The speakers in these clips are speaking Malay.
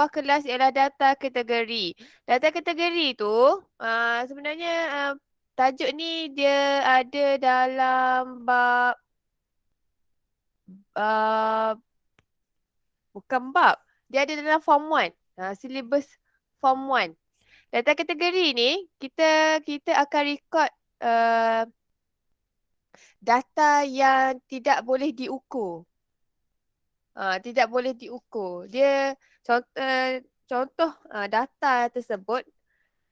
bawah kelas ialah data kategori. Data kategori tu sebenarnya tajuk ni dia ada dalam bab uh, bukan bab. Dia ada dalam form 1. Syllabus form 1. Data kategori ni kita akan record uh, data yang tidak boleh diukur. Tidak boleh diukur. Dia contoh data tersebut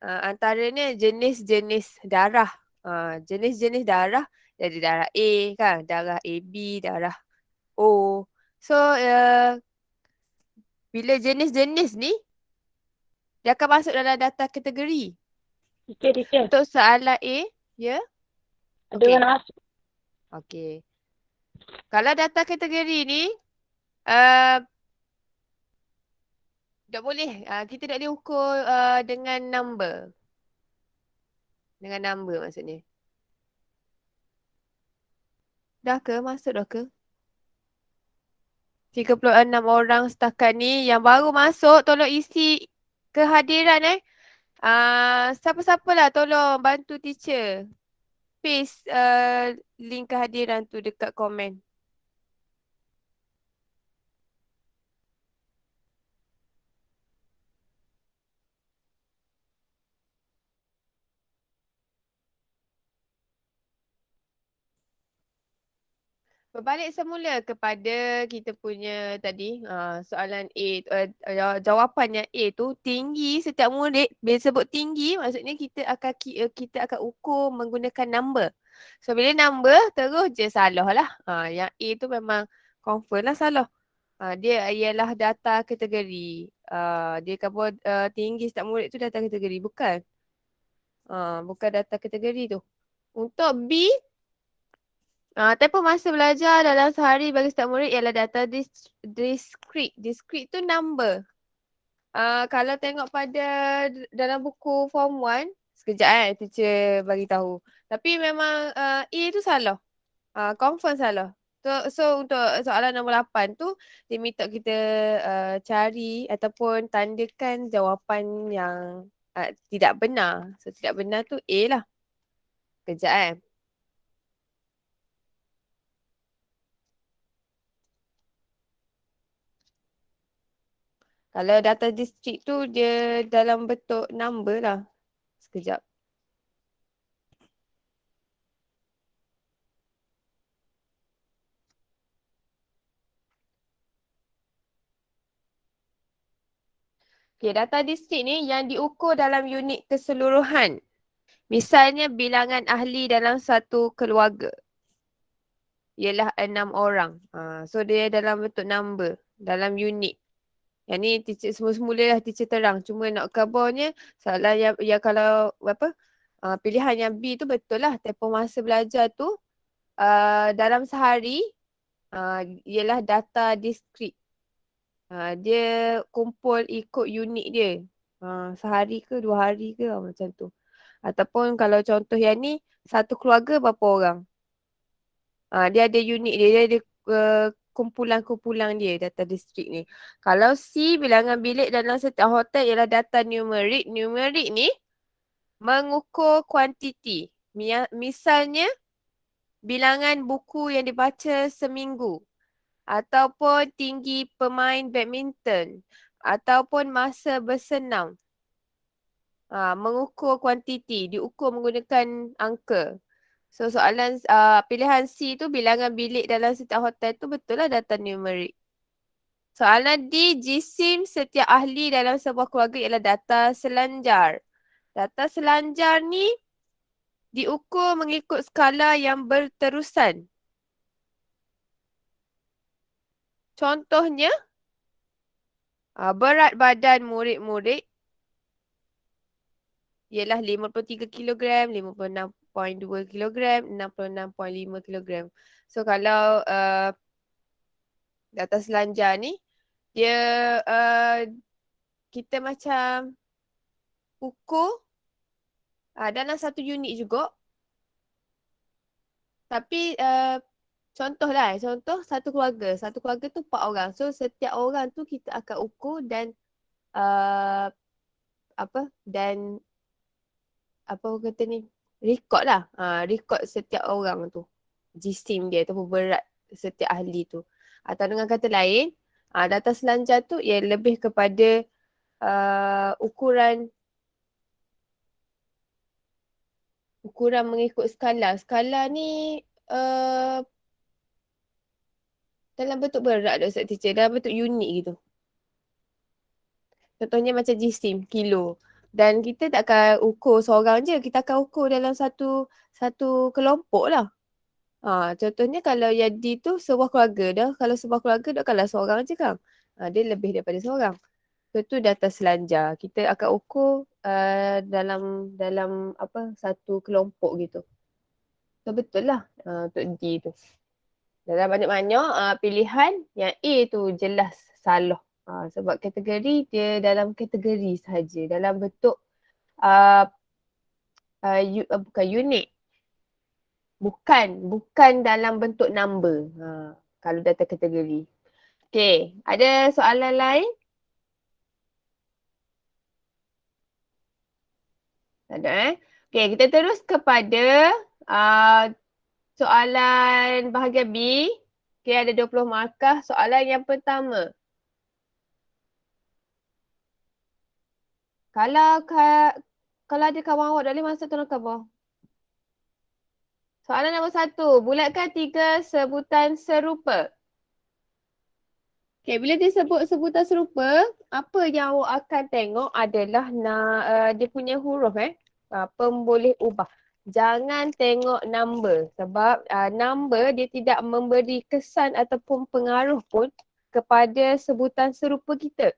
antaranya jenis-jenis darah. Jenis-jenis darah jadi darah A kan, darah AB, darah O. So bila jenis-jenis ni dia akan masuk dalam data kategori. Teacher. Untuk soalan A, ya. Ada Okey. orang nak masuk. Okey. Kalau data kategori ni uh, tak boleh. Kita tak boleh ukur dengan number. Dengan number maksudnya. Dah ke? Masuk dah ke? 36 orang setakat ni. Yang baru masuk, tolong isi kehadiran siapa-siapa lah tolong bantu teacher. Paste link kehadiran tu dekat komen. Berbalik semula kepada kita punya tadi soalan A, jawapannya A tu tinggi setiap murid. Bila sebut tinggi maksudnya kita akan ukur menggunakan number. So bila number terus je salah lah. Yang A tu memang confirm lah salah. Dia ialah data kategori. Dia kata tinggi setiap murid tu data kategori. Bukan. Bukan data kategori tu. Untuk B, tempoh masa belajar dalam sehari bagi setiap murid ialah data discrete. Discrete tu number. Kalau tengok pada dalam buku form 1, sekejap teacher bagi tahu. Tapi memang A tu salah. Confirm salah. So untuk soalan nombor 8 tu, dia minta kita cari ataupun tandakan jawapan yang tidak benar. So tidak benar tu A lah. Sekejap Kalau data district tu dia dalam bentuk number lah. Sekejap. Okay, data district ni yang diukur dalam unit keseluruhan. Misalnya bilangan ahli dalam satu keluarga. Ialah 6 orang. So dia dalam bentuk number. Dalam unit. Yang ni teacher semula-semula lah teacher terang. Cuma nak kabarnya salah yang kalau apa pilihan yang B tu betul lah. Tempoh masa belajar tu dalam sehari ialah data discrete. Dia kumpul ikut unit dia. Sehari ke 2 hari ke macam tu. Ataupun kalau contoh yang ni satu keluarga berapa orang. Dia ada unit dia. Dia ada kumpulan-kumpulan dia data district ni. Kalau C bilangan bilik dalam setiap hotel ialah data numerik. Numerik ni mengukur kuantiti. Misalnya bilangan buku yang dibaca seminggu. Ataupun tinggi pemain badminton. Ataupun masa bersenam. Mengukur kuantiti. Diukur menggunakan angka. So soalan pilihan C tu bilangan bilik dalam setiap hotel tu betul lah data numerik. Soalan D, jisim setiap ahli dalam sebuah keluarga ialah data selanjar. Data selanjar ni diukur mengikut skala yang berterusan. Contohnya, berat badan murid-murid ialah 53 kilogram, 56.2 kilogram, 66.5 kilogram. So kalau data selanjar ni, dia kita macam ukur dalam satu unit juga. Tapi contoh satu keluarga. Satu keluarga tu 4 orang. So setiap orang tu kita akan ukur dan Dan apa orang kata ni, record lah. Record setiap orang tu. Jisim dia tu berat setiap ahli tu. Atau dengan kata lain, data selanjar tu ia lebih kepada ukuran mengikut skala. Skala ni dalam bentuk berat Ustaz Teacher. Dalam bentuk unit gitu. Contohnya macam jisim, kilo. Dan kita takkan ukur seorang je. Kita akan ukur dalam satu kelompok lah. Contohnya kalau Yadi tu sebuah keluarga dah. Kalau sebuah keluarga takkanlah seorang je kan. Dia lebih daripada seorang. So tu data selanjar. Kita akan ukur dalam satu kelompok gitu. So betul lah untuk D tu. Dalam banyak-banyak pilihan yang A tu jelas salah. Sebab kategori dia dalam kategori sahaja. Dalam bentuk bukan unit. Bukan dalam bentuk number. Kalau data kategori. Okay, ada soalan lain? Tak ada Okay, kita terus kepada soalan bahagian B. Okay, ada 20 markah. Soalan yang pertama. Kalau ada kawan awak, dah boleh masuk tolong khabar. Soalan nombor 1. Bulatkan 3 sebutan serupa. Okay, bila disebut sebutan serupa, apa yang awak akan tengok adalah dia punya huruf pemboleh ubah. Jangan tengok number sebab number dia tidak memberi kesan ataupun pengaruh pun kepada sebutan serupa kita.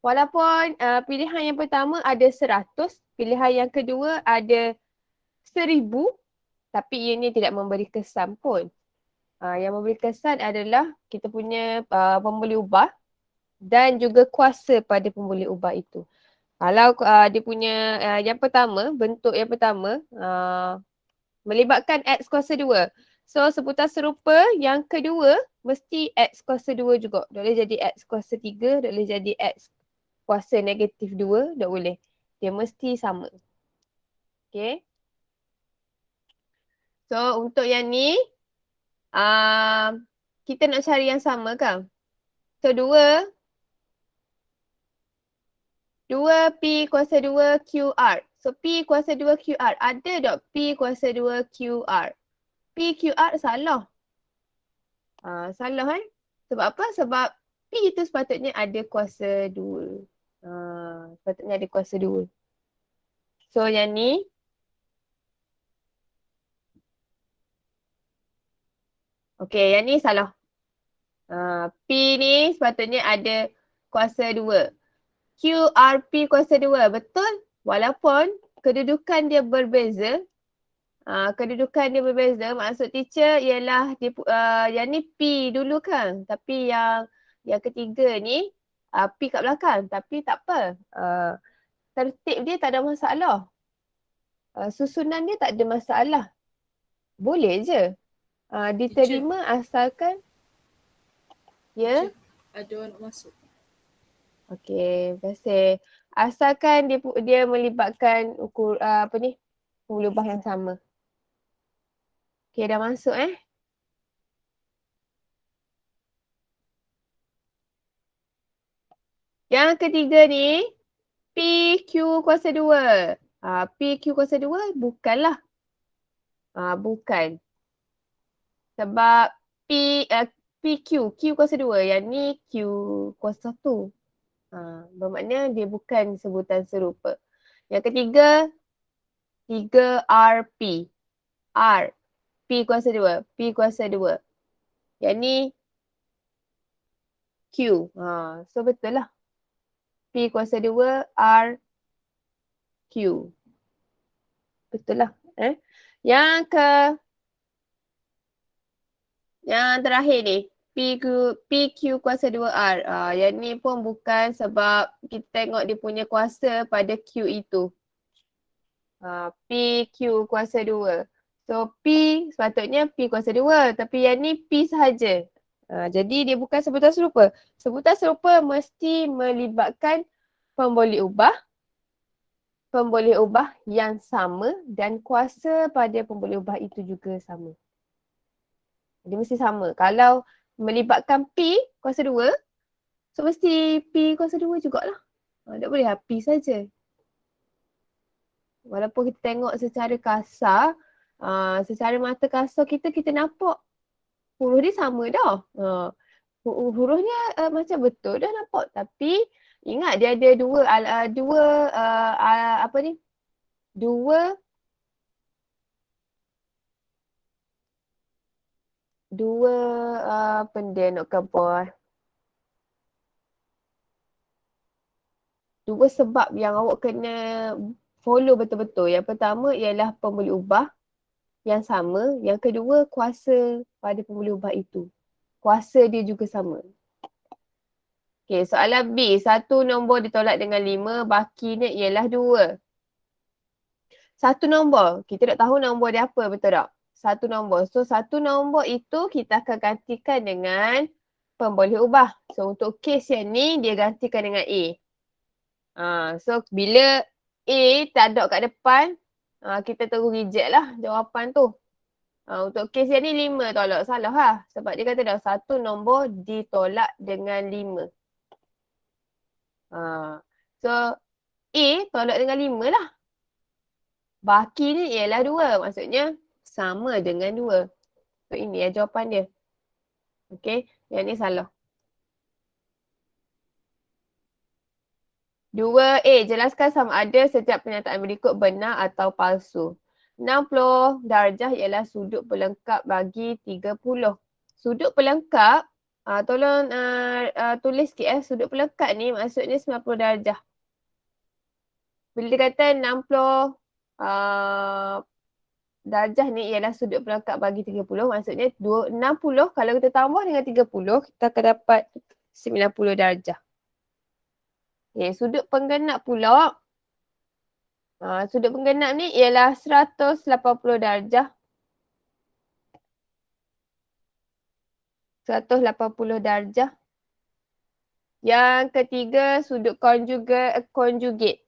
Walaupun pilihan yang pertama ada 100, pilihan yang kedua ada 1000, tapi ini tidak memberi kesan pun. Yang memberi kesan adalah kita punya pemboleh ubah dan juga kuasa pada pemboleh ubah itu. Kalau dia punya yang pertama, bentuk yang pertama melibatkan X kuasa 2. So sebutan serupa yang kedua mesti X kuasa 2 juga. Tak boleh jadi X kuasa 3, tak boleh jadi X kuasa negatif 2, tak boleh. Dia mesti sama. Okay. So untuk yang ni, kita nak cari yang sama kan? So 2 P kuasa 2 QR. So P kuasa 2 QR. Ada tak P kuasa 2 QR? P QR salah. Salah Sebab apa? Sebab P itu sepatutnya ada kuasa 2. Sepatutnya ada kuasa 2. So yang ni. Okay, yang ni salah. P ni sepatutnya ada kuasa 2. QRP kuasa 2. Betul? Walaupun kedudukan dia berbeza. Kedudukan dia berbeza. Maksud teacher ialah yang ni P dulu kan. Tapi yang ketiga ni P kat belakang. Tapi tak apa. Tertib dia tak ada masalah. Susunan dia tak ada masalah. Boleh je. Diterima asalkan ya. Ada orang nak masuk. Okey, terima kasih. Asalkan dia melibatkan pemboleh ubah yang sama. Okey, dah masuk Yang ketiga ni, PQ kuasa 2. PQ kuasa 2 bukanlah. Bukan. Sebab PQ, Q kuasa 2. Yang ni Q kuasa 1. Bermakna dia bukan sebutan serupa. Yang ketiga, 3RP. R. P kuasa 2. P kuasa 2. Yang ni Q. So betul lah. P kuasa 2, R, Q. Betul lah. Yang terakhir ni. PQ kuasa 2R. Yang ni pun bukan sebab kita tengok dia punya kuasa pada Q itu. PQ kuasa 2. So P sepatutnya P kuasa 2. Tapi yang ni P sahaja. Jadi dia bukan sebutan serupa. Sebutan serupa mesti melibatkan pemboleh ubah yang sama dan kuasa pada pemboleh ubah itu juga sama. Dia mesti sama. Kalau melibatkan P kuasa 2, so mesti P kuasa 2 jugalah. Tak boleh P saja. Walaupun kita tengok secara kasar, secara mata kasar kita nampak huruf dia sama dah. Hurufnya macam betul dah nampak. Tapi ingat dia ada dua apa dia nak kata, dua sebab yang awak kena follow betul-betul. Yang pertama ialah pemboleh ubah yang sama. Yang kedua kuasa pada pemboleh ubah itu. Kuasa dia juga sama. Okay, soalan B. Satu nombor ditolak dengan 5, bakinya ialah 2. Satu nombor, kita tak tahu nombor dia apa, betul tak? Satu nombor. So, satu nombor itu kita akan gantikan dengan pemboleh ubah. So, untuk kes yang ni, dia gantikan dengan A. So, bila A tak ada kat depan, kita terus reject lah jawapan tu. Untuk kes yang ni 5 tolak. Salah lah. Sebab dia kata dah satu nombor ditolak dengan 5. So, A tolak dengan 5 lah. Baki ni ialah 2. Maksudnya sama dengan 2. So, ini ya jawapan dia. Okay, yang ni salah. 2A, jelaskan sama ada setiap pernyataan berikut benar atau palsu. 60 darjah ialah sudut pelengkap bagi 30. Sudut pelengkap, tolong tulis sikit sudut pelengkap ni maksudnya 90 darjah. Bila dia kata 60 darjah ni ialah sudut pelengkap bagi 30, maksudnya 60 kalau kita tambah dengan 30, kita akan dapat 90 darjah. Okay, sudut penggenap pula. Sudut penggenap ni ialah 180 darjah. 180 darjah. Yang ketiga, sudut conjugate.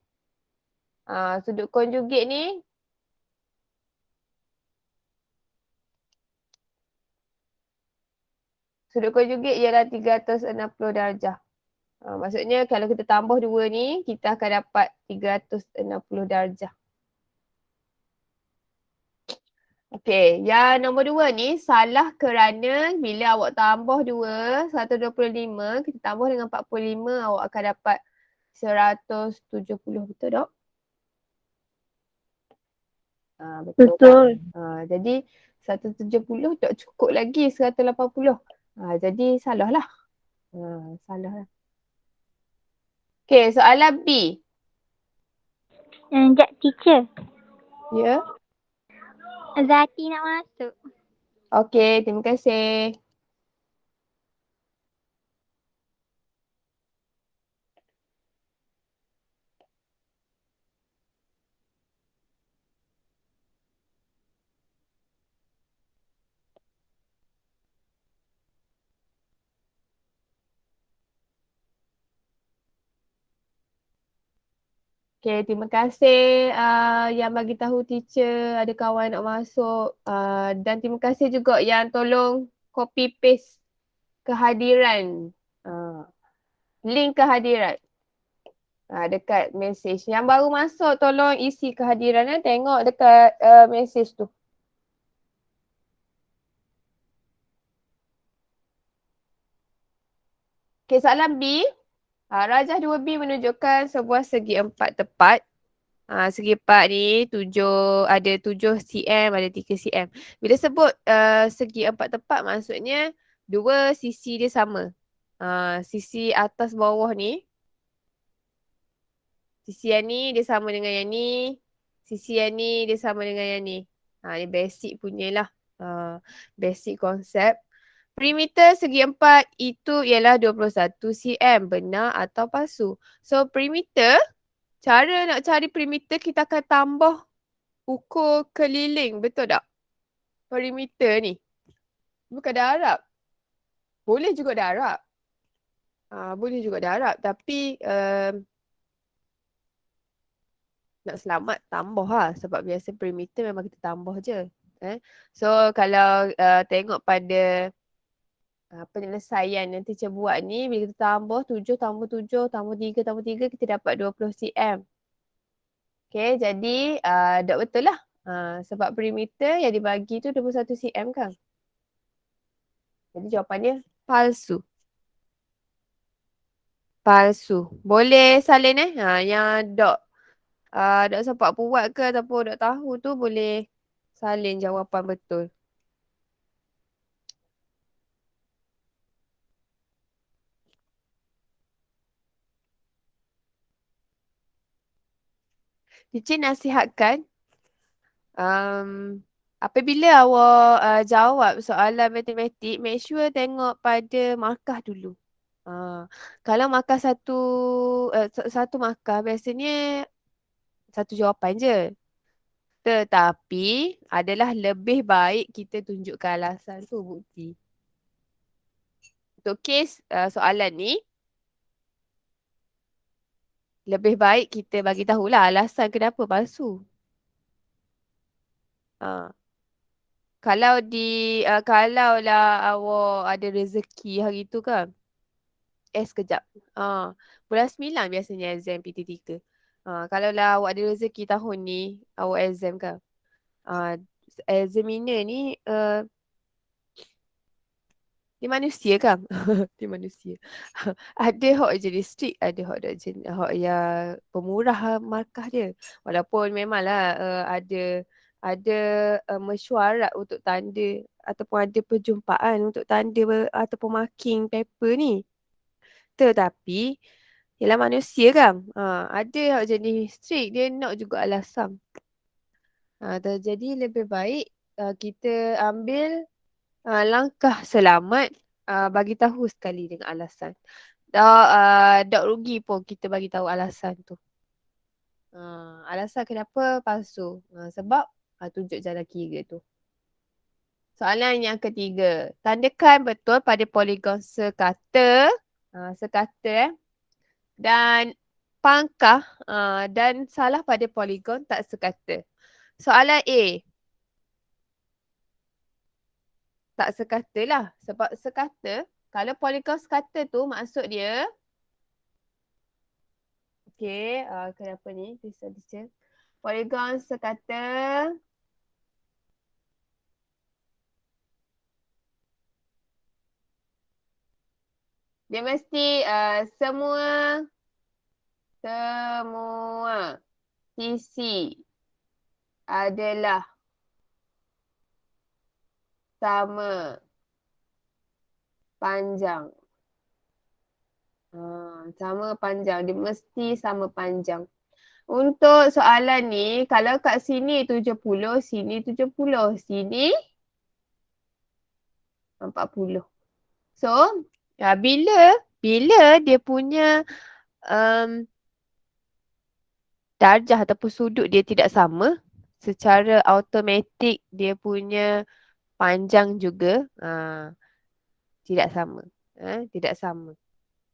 Sudut conjugate ni ialah 360 darjah. Maksudnya kalau kita tambah dua ni, kita akan dapat 360 darjah. Okey, yang nombor 2 ni salah kerana bila awak tambah 2, 125, kita tambah dengan 45, awak akan dapat 170, betul tak? Betul. Jadi 170 tak cukup lagi 180. Jadi salah lah. Salah lah. Okey, soalan B. Sekejap, teacher. Ya. Zati nak masuk. Okey, terima kasih. Okay, terima kasih yang bagi tahu teacher ada kawan nak masuk. Dan terima kasih juga yang tolong copy paste kehadiran. Link kehadiran. Dekat message. Yang baru masuk tolong isi kehadiran. Tengok dekat message tu. Okay, soalan B. Rajah 2B menunjukkan sebuah segi empat tepat. Segi empat ni ada 7 cm, ada 3 cm. Bila sebut segi empat tepat maksudnya dua sisi dia sama. Sisi atas bawah ni. Sisi yang ni dia sama dengan yang ni. Sisi yang ni dia sama dengan yang ni. Ni basic punya lah. Basic konsep. Perimeter segi empat itu ialah 21 cm. Benar atau palsu? So perimeter, cara nak cari perimeter kita akan tambah ukur keliling. Betul tak? Perimeter ni. Bukan darab. Boleh juga darab. Boleh juga darab. Tapi nak selamat tambah lah. Sebab biasa perimeter memang kita tambah je. So kalau tengok pada penyelesaian yang teacher buat ni, bila kita tambah 7 tambah 7 tambah 3 tambah 3, kita dapat 20 cm. Okay, jadi tak betul lah. Sebab perimeter yang dibagi tu 21 cm kan. Jadi jawapannya palsu. Palsu. Boleh salin yang dok sempat buat ke ataupun dok tahu tu boleh salin jawapan betul. Teacher nasihatkan apabila awak jawab soalan matematik, make sure tengok pada markah dulu. Kalau markah satu markah biasanya satu jawapan je. Tetapi adalah lebih baik kita tunjukkan alasan tu, bukti. Untuk kes soalan ni, lebih baik kita bagi tahulah alasan kenapa palsu. Kalaulah awak ada rezeki hari tu kan. Sekejap. Bulan 9 biasanya exam PT3. Kalaulah awak ada rezeki tahun ni, awak exam kan. Examiner ni dia manusia kan? Dia manusia. Ada hak jadi strict, ada hak yang pemurah markah dia. Walaupun memanglah ada mesyuarat untuk tanda ataupun ada perjumpaan untuk tanda ataupun marking paper ni. Tetapi ialah manusia kan? Ada hak jadi strict, dia nak juga alasan. Jadi lebih baik kita ambil langkah selamat, bagi tahu sekali dengan alasan. Tak rugi pun kita bagi tahu alasan tu. Alasan kenapa palsu? Sebab tunjuk jalan kira tu. Soalan yang ketiga. Tandakan betul pada poligon sekata. Dan pangkah dan salah pada poligon tak sekata. Soalan A. Tak sekata lah. Sebab sekata, kalau poligon sekata tu maksud dia, okay, kenapa ni? Teacher. Poligon sekata, dia mesti semua sisi adalah sama panjang. Sama panjang. Dia mesti sama panjang. Untuk soalan ni, kalau kat sini 70, sini 70, sini 40. So, bila dia punya darjah ataupun sudut dia tidak sama, secara automatik dia punya panjang juga tidak sama. Tidak sama.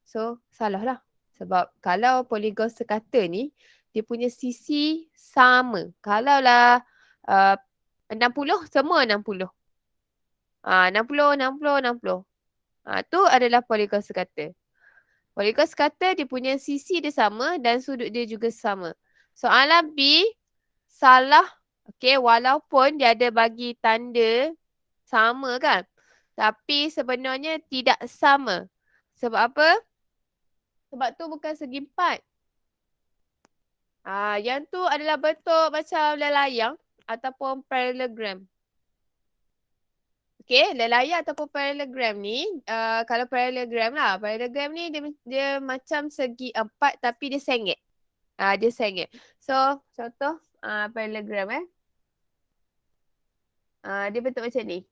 So, salah lah. Sebab kalau poligon sekata ni, dia punya sisi sama. Kalaulah 60, semua 60. 60, 60, 60. Tu adalah poligon sekata. Poligon sekata dia punya sisi dia sama dan sudut dia juga sama. Soalan B, salah. Okay, walaupun dia ada bagi tanda sama kan. Tapi sebenarnya tidak sama. Sebab apa? Sebab tu bukan segi empat. Yang tu adalah bentuk macam lelayang ataupun parallelogram. Okay, lelayang ataupun parallelogram ni, kalau parallelogram lah. Parallelogram ni dia macam segi empat tapi dia sengit. Dia sengit. So, contoh parallelogram dia bentuk macam ni.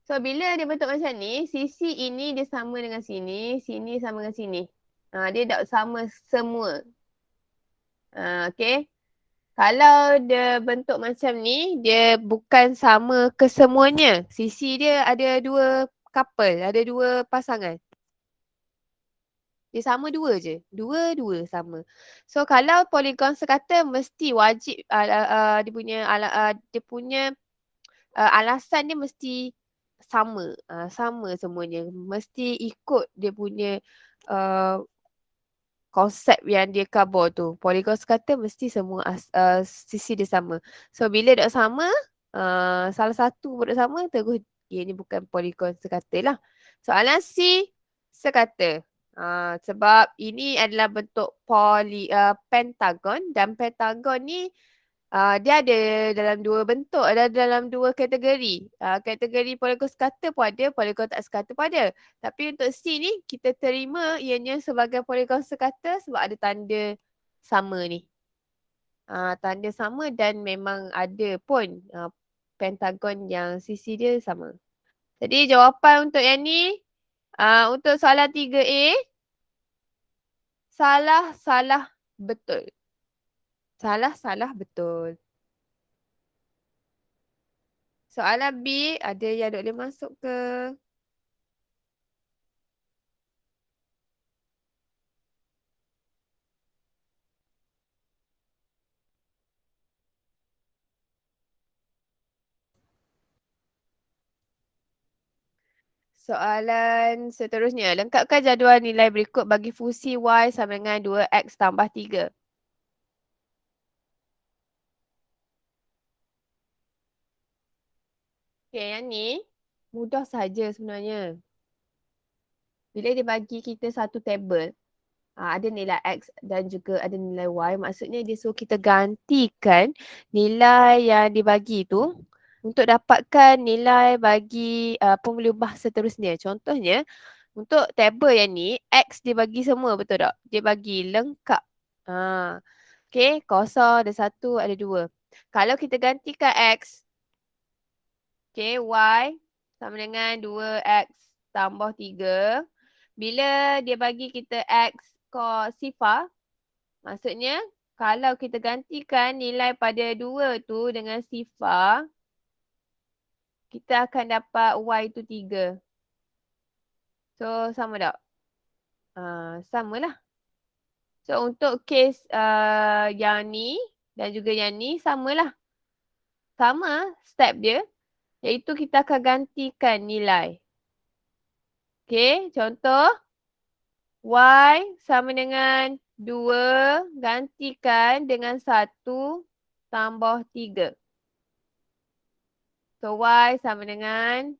So, bila dia bentuk macam ni, sisi ini dia sama dengan sini, sini sama dengan sini. Dia tak sama semua. Okay. Kalau dia bentuk macam ni, dia bukan sama kesemuanya. Sisi dia ada dua couple, ada dua pasangan. Dia sama dua je. Dua-dua sama. So kalau poligon sekata mesti wajib dia punya alasan dia mesti sama. Sama semuanya. Mesti ikut dia punya uh, konsep yang dia cover tu. Poligon sekata mesti semua sisi dia sama. So bila dok sama, salah satu pun dok sama, terus dia ni bukan poligon sekata lah. Soalan C, sekata. Sebab ini adalah bentuk pentagon dan pentagon ni dia ada dalam dua bentuk, ada dalam dua kategori. Kategori poligon sekata pun ada, poligon tak sekata pun ada. Tapi untuk C ni kita terima ianya sebagai poligon sekata sebab ada tanda sama ni. Tanda sama dan memang ada pun pentagon yang sisi dia sama. Jadi jawapan untuk yang ni, untuk soalan 3A, salah betul. Salah betul. Soalan B, ada yang tak boleh masuk ke? Soalan seterusnya. Lengkapkan jadual nilai berikut bagi fungsi Y sama dengan 2X tambah 3. Okay, yang ni mudah saja sebenarnya. Bila dia bagi kita satu tabel, ada nilai X dan juga ada nilai Y. Maksudnya dia suruh kita gantikan nilai yang dibagi tu untuk dapatkan nilai bagi pemulubah seterusnya. Contohnya, untuk tabel yang ni, X dia bagi semua, betul tak? Dia bagi lengkap. Okay, kosong, ada satu, ada dua. Kalau kita gantikan X, okay, Y sama dengan 2X tambah 3. Bila dia bagi kita X sifar, maksudnya kalau kita gantikan nilai pada 2 tu dengan sifar, kita akan dapat Y tu 3. So, sama tak? Sama lah. So, untuk kes yang ni dan juga yang ni, samalah. Sama step dia, iaitu kita akan gantikan nilai. Okay, contoh. Y sama dengan 2 gantikan dengan 1 tambah 3. So, Y sama dengan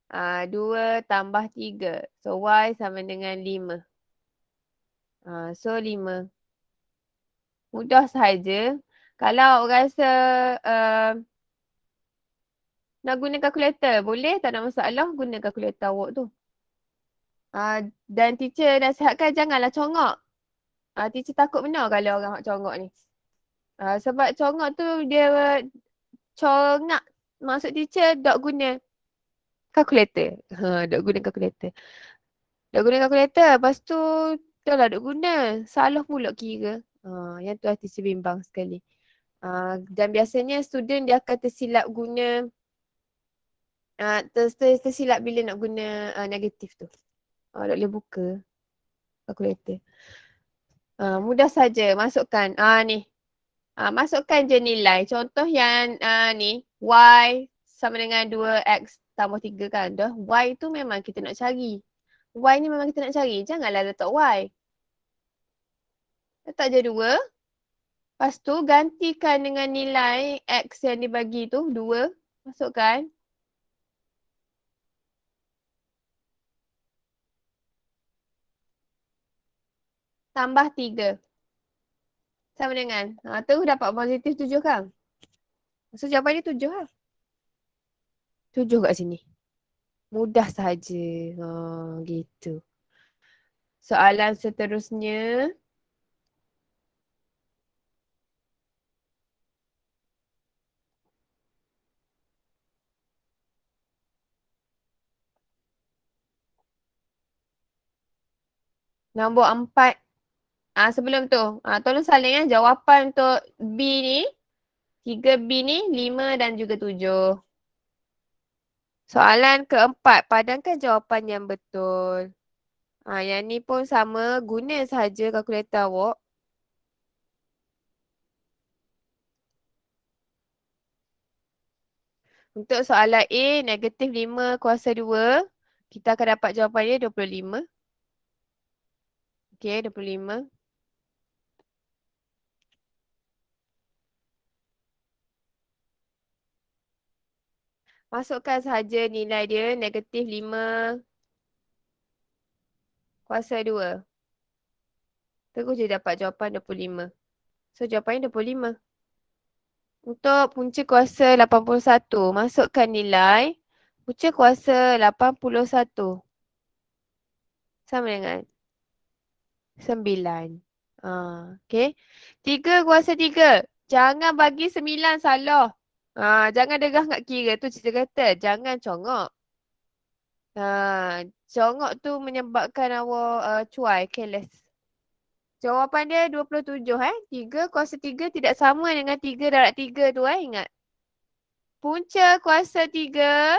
2 tambah 3. So, Y sama dengan 5. So, 5. Mudah sahaja. Kalau rasa nak guna kalkulator, boleh, tak ada masalah, guna kalkulator awak tu. Dan teacher nasihatkan janganlah congok. Teacher takut benar kalau orang congok ni. Sebab congok tu dia congak. Maksud teacher dok guna kalkulator. Dok guna kalkulator. Dok guna kalkulator. Lepas tu dah lah dok guna. Salah pula kira. Yang tu lah teacher bimbang sekali. Dan biasanya student dia akan tersilap guna tersilap bila nak guna negatif tu. Tak boleh buka kalkulator. Mudah saja masukkan. Ni. Masukkan je nilai. Contoh yang ni. Y sama dengan 2X tambah 3 kan. Dah Y tu memang kita nak cari. Y ni memang kita nak cari. Janganlah letak Y. Letak je 2. Lepas tu gantikan dengan nilai X yang dibagi tu. 2. Masukkan. Tambah 3. Sama dengan. Terus dapat positif 7 kan. So jawapan dia 7 lah. 7 kat sini. Mudah sahaja. Gitu. Soalan seterusnya. Nombor 4. Sebelum tu. Tolong salin jawapan untuk B ni. 3B ni 5 dan juga 7. Soalan keempat, padankan jawapan yang betul. Yang ni pun sama, guna sahaja kalkulator awak. Untuk soalan A, negatif 5 kuasa 2, kita akan dapat jawapan dia 25. Okey, 25. Masukkan sahaja nilai dia, negatif 5 kuasa 2. Terus je dapat jawapan 25. So, jawapannya 25. Untuk punca kuasa 81, masukkan nilai punca kuasa 81. Sama dengan 9. Okay. 3 kuasa 3. Jangan bagi 9 salah. Jangan degah kat kira tu cerita kata. Jangan congok. Congok tu menyebabkan awak cuai, careless. Jawapan dia 27 3 kuasa 3 tidak sama dengan 3 darab 3 tu ingat. Punca kuasa 3.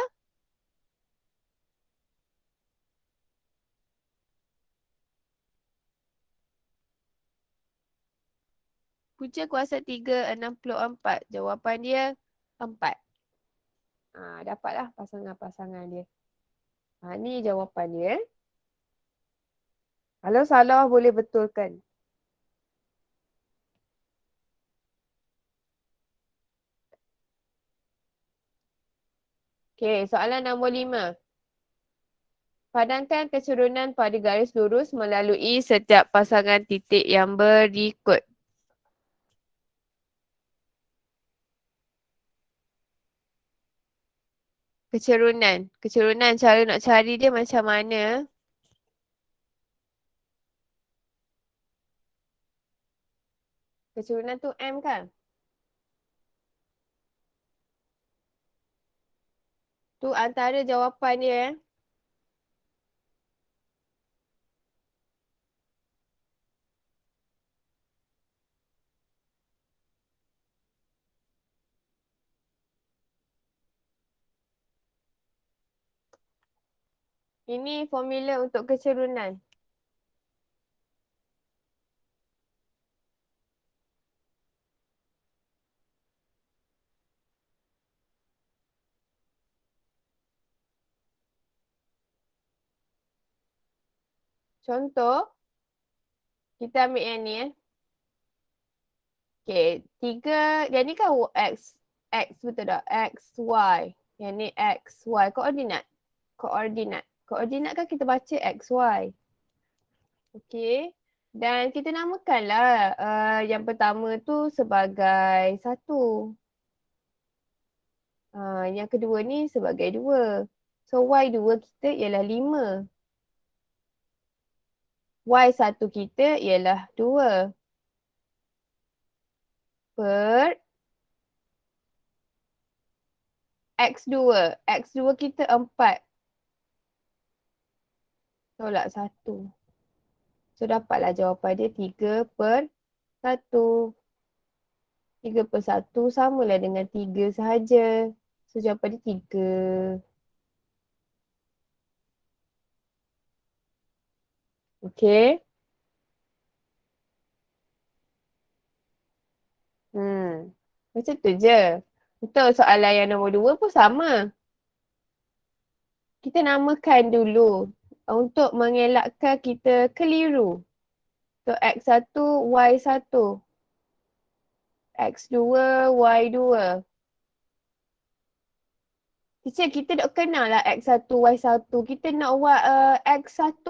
Punca kuasa 3, 64. Jawapan dia 4. Dapatlah pasangan-pasangan dia. Ni jawapan dia. Kalau salah boleh betulkan. Okey, soalan nombor 5. Padankan keturunan pada garis lurus melalui setiap pasangan titik yang berikut. Kecerunan. Kecerunan cara nak cari dia macam mana? Kecerunan tu M kan? Tu antara jawapan dia. Ini formula untuk kecerunan. Contoh, kita ambil yang ni Okay, 3, yang ni kan X betul tak? X, Y. Yang ni X, Y. Koordinat. Koordinat kan kita baca X, Y. Okay. Dan kita namakanlah yang pertama tu sebagai 1. Yang kedua ni sebagai 2. So, Y2 kita ialah 5. Y1 kita ialah 2. Per X2. X2 kita 4. Tolak 1. So dapatlah jawapan dia 3/1. 3/1 samalah dengan 3 sahaja. So jawapan dia 3. Okay. Macam tu je. Untuk soalan yang nombor 2 pun sama. Kita namakan dulu untuk mengelakkan kita keliru. So X1, Y1. X2, Y2. Teacher, kita dah kenal lah X1, Y1. Kita nak buat X1,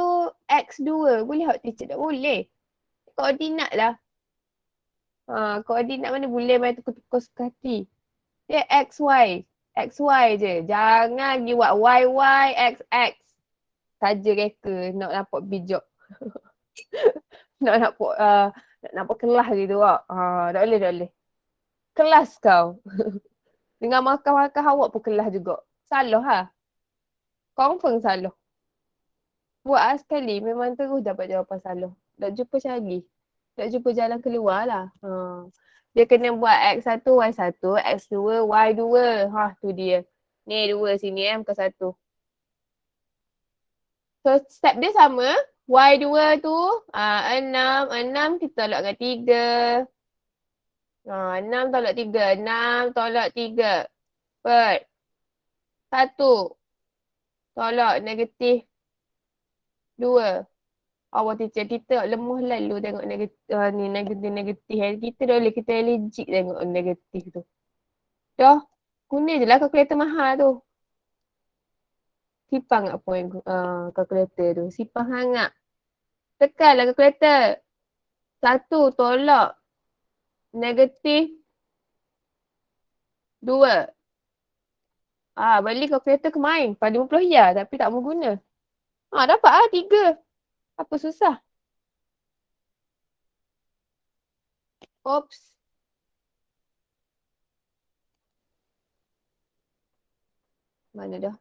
X2. Boleh tak teacher? Tak boleh. Koordinat lah. Koordinat mana boleh main tukar-tukar suka hati. Dia XY. XY je. Jangan pergi buat YY, XX. Saja reka nak nampak bijak. nak nampak kelas gitu. Tak boleh, tak boleh. Kelas kau. Dengan markah-markah awak pun kelas juga. Salah ha. Confirm salah. Buat sekali memang terus dapat jawapan salah. Tak jumpa lagi. Tak jumpa jalan keluar lah. Dia kena buat X1, Y1, X2, Y2. Tu dia. Ni 2 sini bukan 1. So step dia sama. Y2 tu 6. 6 kita tolak dengan 3. 6 tolak 3. 6 tolak 3. Per 1. Tolak negatif 2. Allah teacher, kita lemah lalu tengok negatif, ni negatif. Kita dah boleh, kita allergic tengok negatif tu. Dah, guna je lah kalkulator mahal tu. Simpan tak point kalkulator tu. Simpan hangat. Tekanlah kalkulator. 1 tolak negatif 2. Beli kalkulator kemain. Pada 50 ya tapi tak mau guna. Dapat 3. Apa susah? Oops. Mana dah?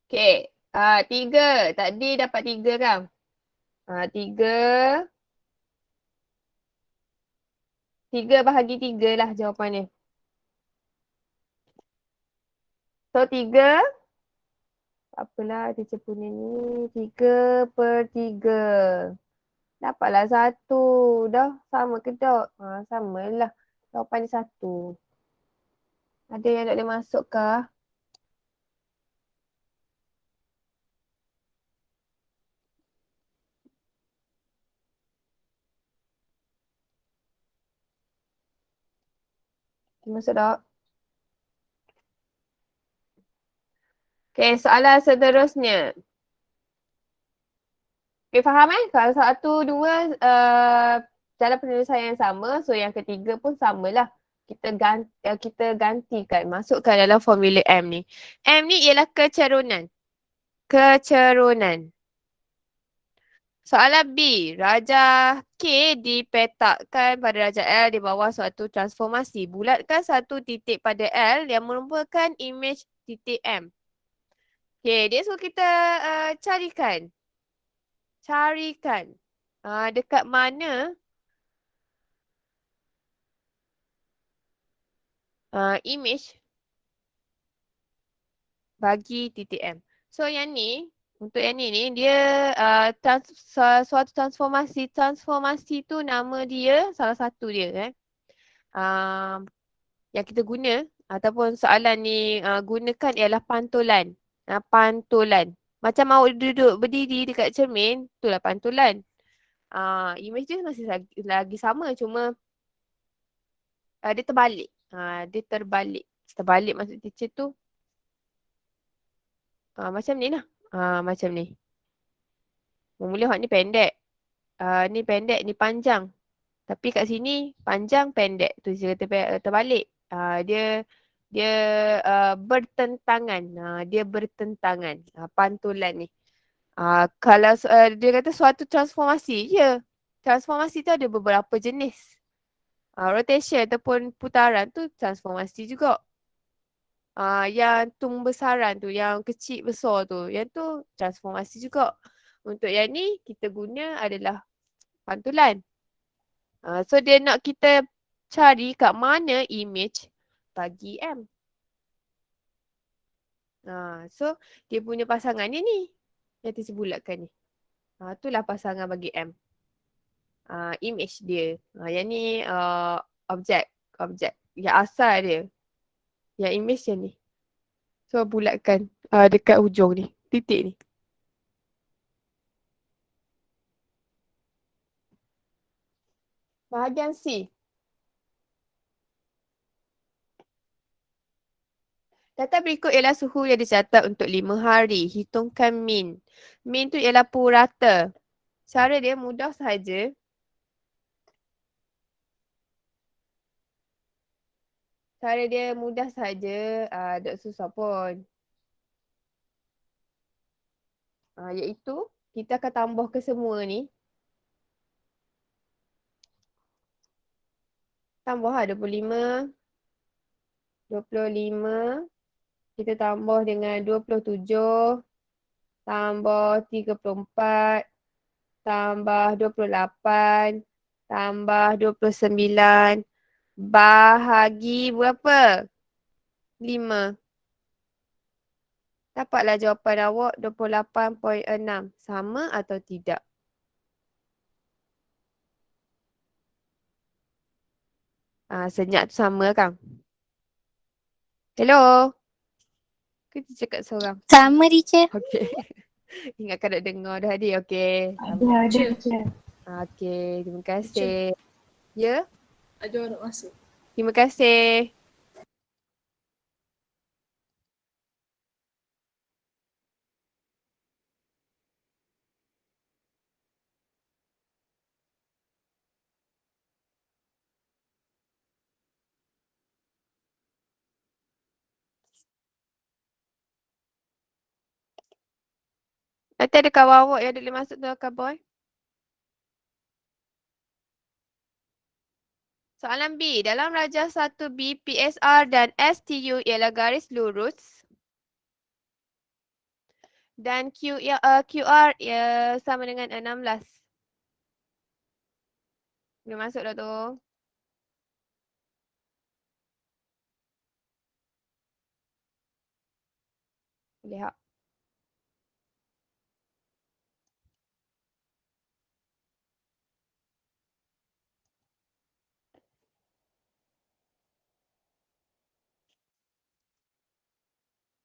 Okay. 3. Tadi dapat 3 kan? 3. 3 bahagi 3 lah jawapannya. So 3. Apalah teacher punya ni. 3 per 3. Dapatlah 1. Dah sama ke tak? Samalah. Jawapannya 1. Ada yang tak boleh masuk kah? Masuk tak? Okay, soalan seterusnya. Okay, faham Kalau 1, 2 cara penyelesaian yang sama, so yang ketiga pun samalah. Kita gantikan, masukkan dalam formula M ni. M ni ialah kecerunan. Kecerunan. Soalan B, rajah K dipetakkan pada rajah L di bawah suatu transformasi. Bulatkan satu titik pada L yang merupakan imej titik M. Okay, dia suruh kita carikan. Dekat mana imej bagi titik M. So yang ni, untuk yang ni dia suatu transformasi. Transformasi tu nama dia, salah satu dia yang kita guna ataupun soalan ni gunakan ialah pantulan. Pantulan. Macam awak duduk berdiri dekat cermin, itulah pantulan. Imej dia masih lagi sama, cuma dia terbalik. Dia terbalik. Terbalik maksud teacher tu macam ni lah. Macam ni. Mula hak ni pendek. Ni pendek, ni panjang. Tapi kat sini panjang, pendek. Tu dia kata terbalik. Dia bertentangan. Dia bertentangan. Pantulan ni. Kalau dia kata suatu transformasi, ya. Transformasi tu ada beberapa jenis. Rotation ataupun putaran tu transformasi juga. Yang tumbesaran tu, yang kecil besar tu, yang tu transformasi juga. Untuk yang ni kita guna adalah pantulan. So dia nak kita cari kat mana imej bagi M. So dia punya pasangan ni yang kita bulatkan ni. Itulah pasangan bagi M. Imej dia. Yang ni objek. Yang asal dia. Yang imej yang ni. So bulatkan dekat hujung ni. Titik ni. Bahagian C. Data berikut ialah suhu yang dicatat untuk 5 hari. Hitungkan min. Min tu ialah purata. Cara dia mudah sahaja. Tak susah pun. Iaitu kita akan tambah ke semua ni. Tambah 25. 25. Kita tambah dengan 27. Tambah 34. Tambah 28. Tambah 29. Bahagi berapa? 5. Dapatlah jawapan awak 28.6. Sama atau tidak? Senyap tu sama kan? Hello? Kita cakap seorang. Sama teacher. Okey. Ingatkan nak dengar dah tadi. Okey. Ada teacher. Okey. Terima kasih. Ya? Ada orang masuk. Terima kasih. Nanti ada kawan awak yang boleh masuk tu kaboy. Soalan B. Dalam rajah 1B, PSR dan STU ialah garis lurus. Dan QR sama dengan 16. Boleh masuk dah tu. Lihat.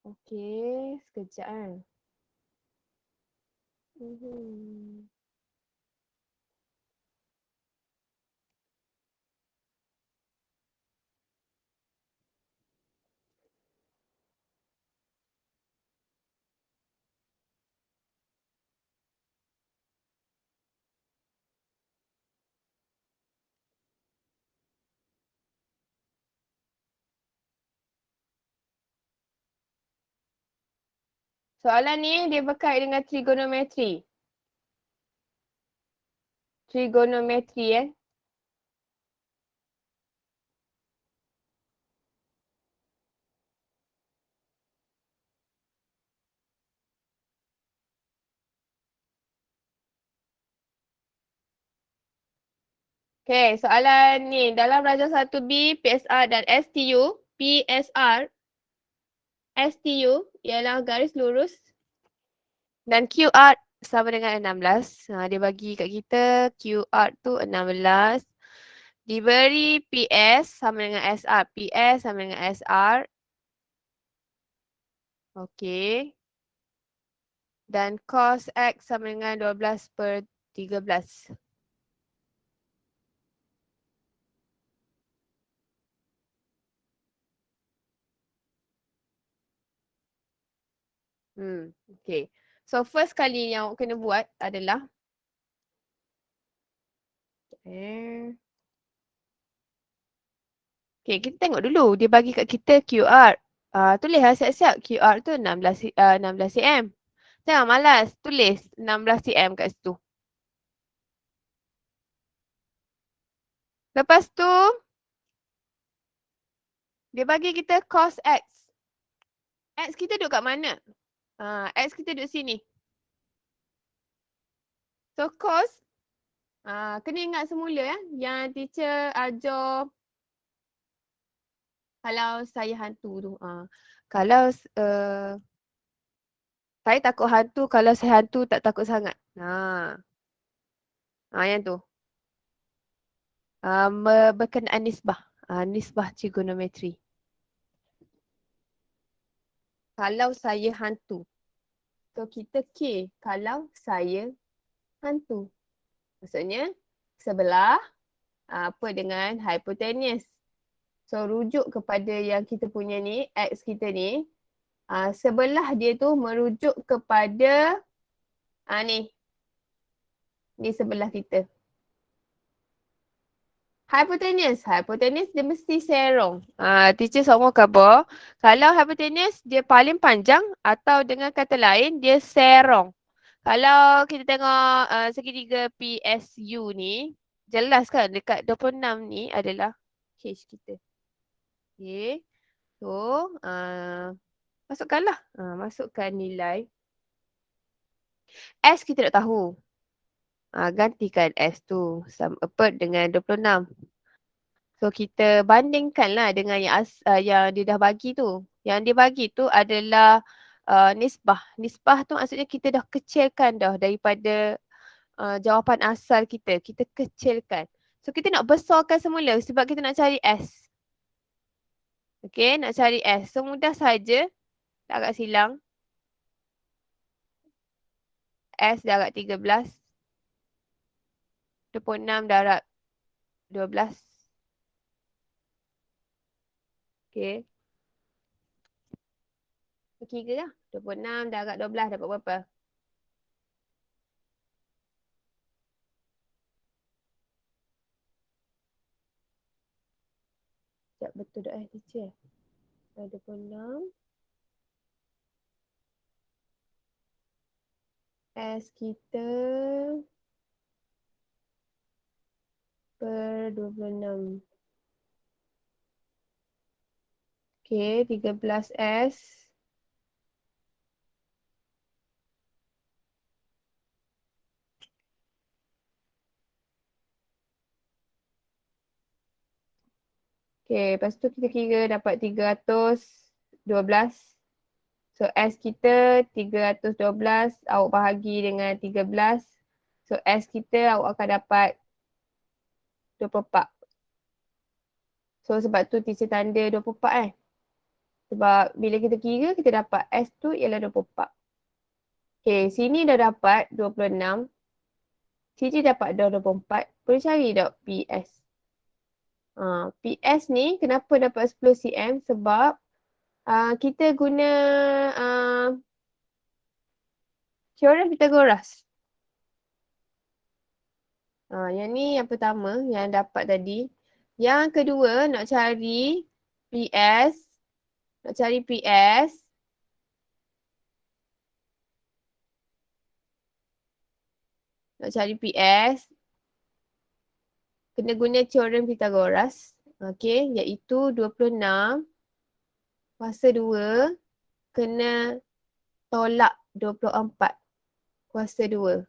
Okey, sekejap kan. Soalan ni dia berkait dengan trigonometri. Trigonometri Okay, soalan ni. Dalam rajah 1B, PSR dan STU. PSR, STU ialah garis lurus. Dan QR sama dengan 16. Dia bagi kat kita QR tu 16. Diberi PS sama dengan SR. PS sama dengan SR. Okey. Dan cos X sama dengan 12/13. Okay. So first kali yang awak kena buat adalah Okay, kita tengok dulu. Dia bagi kat kita QR. Tulislah siap-siap. QR tu 16 cm. Jangan malas. Tulis 16 cm kat situ. Lepas tu, dia bagi kita cos X. X kita duduk kat mana? X kita duduk sini. So cos, kena ingat semula ya. Yang teacher ajar kalau saya hantu tu. Kalau saya takut hantu, kalau saya hantu tak takut sangat. Yang tu. Berkenaan nisbah. Nisbah trigonometri. Kalau saya hantu. So kita K. Kalau saya hantu. Maksudnya sebelah apa dengan hypotenuse. So rujuk kepada yang kita punya ni, X kita ni. Sebelah dia tu merujuk kepada ni. Ni sebelah kita. Hypotenuse. Hypotenuse dia mesti serong. Teacher semua khabar. Kalau hypotenuse dia paling panjang atau dengan kata lain dia serong. Kalau kita tengok segitiga PSU ni, jelas kan dekat 26 ni adalah H kita. Okay. So, masukkanlah. Masukkan nilai. S kita tak tahu. Gantikan S tu. Sum apart dengan 26. So kita bandingkan lah dengan yang dia dah bagi tu. Yang dia bagi tu adalah nisbah. Nisbah tu maksudnya kita dah kecilkan dah daripada jawapan asal kita. Kita kecilkan. So kita nak besarkan semula sebab kita nak cari S. Okay, nak cari S. So mudah saja. Tak agak silang. S darab 13. 26 darab 12. Okay. Kira lah. 26 darab 12 dapat berapa? Sekejap betul tak teacher? 26. S kita per 26. Okay, 13S. Okay, lepas tu kita kira dapat 312. So S kita 312, awak bahagi dengan 13. So S kita awak akan dapat 24. So sebab tu teacher tanda 24 Sebab bila kita kira kita dapat S tu ialah 24. Okay, sini dah dapat 26. Sini dapat dah 24. Boleh cari tak PS? PS ni kenapa dapat 10 cm? Sebab kita guna teorem Pythagoras. Yang ni yang pertama yang dapat tadi. Yang kedua nak cari PS. Nak cari PS. Nak cari PS. Kena guna teorem Pythagoras. Okay, iaitu 26 kuasa 2 kena tolak 24 kuasa 2.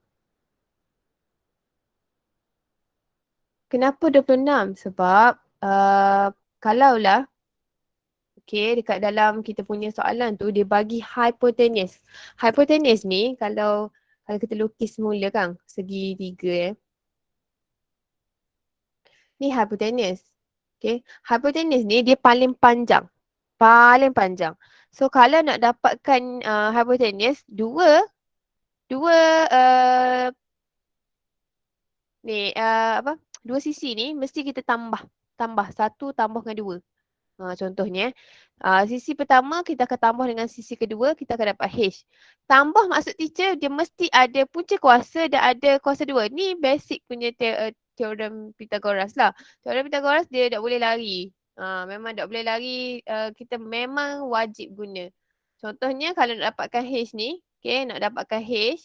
Kenapa 26? Sebab kalaulah okay, dekat dalam kita punya soalan tu dia bagi hypotenuse. Hypotenuse ni kalau kita lukis semula kan segi 3 Ni hypotenuse. Okay. Hypotenuse ni dia paling panjang. Paling panjang. So kalau nak dapatkan hypotenuse, dua dua sisi ni mesti kita tambah. Satu tambah dengan dua. Contohnya, sisi pertama kita akan tambah dengan sisi kedua, kita akan dapat H. Tambah maksud teacher, dia mesti ada punca kuasa dan ada kuasa dua. Ni basic punya teorem Pythagoras lah. Teorem Pythagoras dia tak boleh lari. Memang tak boleh lari, kita memang wajib guna. Contohnya kalau nak dapatkan H ni, okay, nak dapatkan H,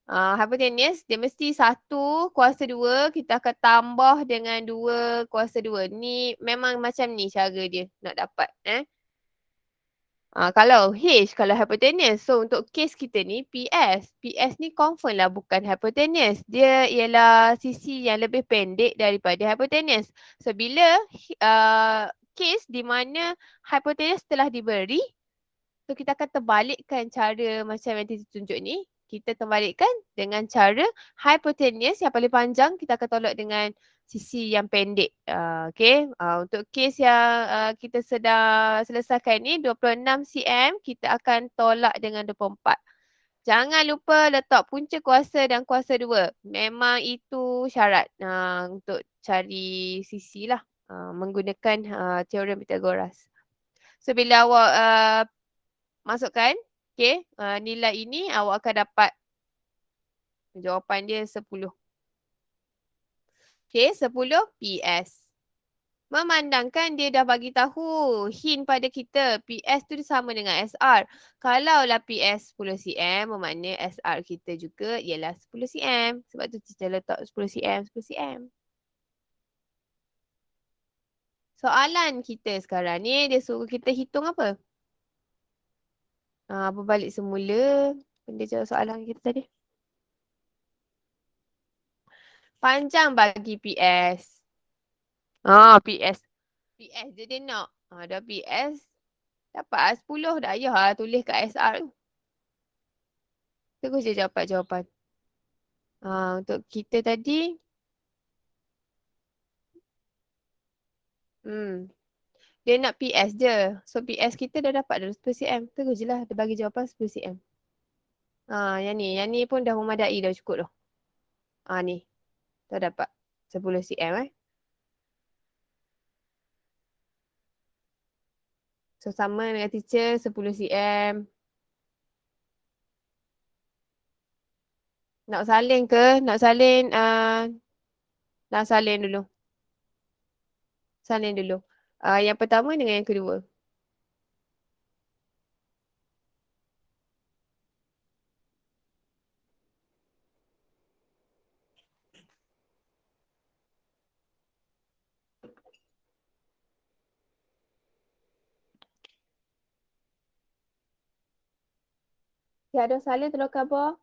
hypotenuse dia mesti 1 kuasa 2 kita akan tambah dengan 2 kuasa 2. Ni memang macam ni cara dia nak dapat. Kalau hypotenuse. So untuk case kita ni PS. PS ni confirm lah bukan hypotenuse. Dia ialah sisi yang lebih pendek daripada hypotenuse. So bila case di mana hypotenuse telah diberi, so kita akan terbalikkan cara macam yang ditunjuk ni. Kita terbalikkan dengan cara hypotenuse yang paling panjang kita akan tolak dengan sisi yang pendek. Okay. Untuk kes yang kita sedang selesaikan ni 26 cm kita akan tolak dengan 24. Jangan lupa letak punca kuasa dan kuasa 2. Memang itu syarat untuk cari sisi lah menggunakan teorem Pythagoras. So bila awak masukkan nilai ini awak akan dapat jawapan dia 10. Okay, 10 PS. Memandangkan dia dah bagi tahu hint pada kita PS tu sama dengan SR. Kalaulah PS 10 cm bermakna SR kita juga ialah 10 cm. Sebab tu kita letak 10 cm, 10 cm. Soalan kita sekarang ni dia suruh kita hitung apa? Berbalik semula benda jawab soalan kita tadi. Panjang bagi PS. PS. PS je dia nak. Dah PS. Dapat 10 dah. Ya tulis kat SR tu. Terus je jawapan. Untuk kita tadi. Dia nak PS je. So PS kita dah dapat dah 10 cm. Terus je lah dia bagi jawapan 10 cm. Yang ni pun dah memadai dah cukup dah. Ni. Dah dapat 10 cm So sama dengan teacher 10 cm. Nak salin ke? Nak salin dulu. Salin dulu. Yang pertama dengan yang kedua. Tiada salin tolong khabar.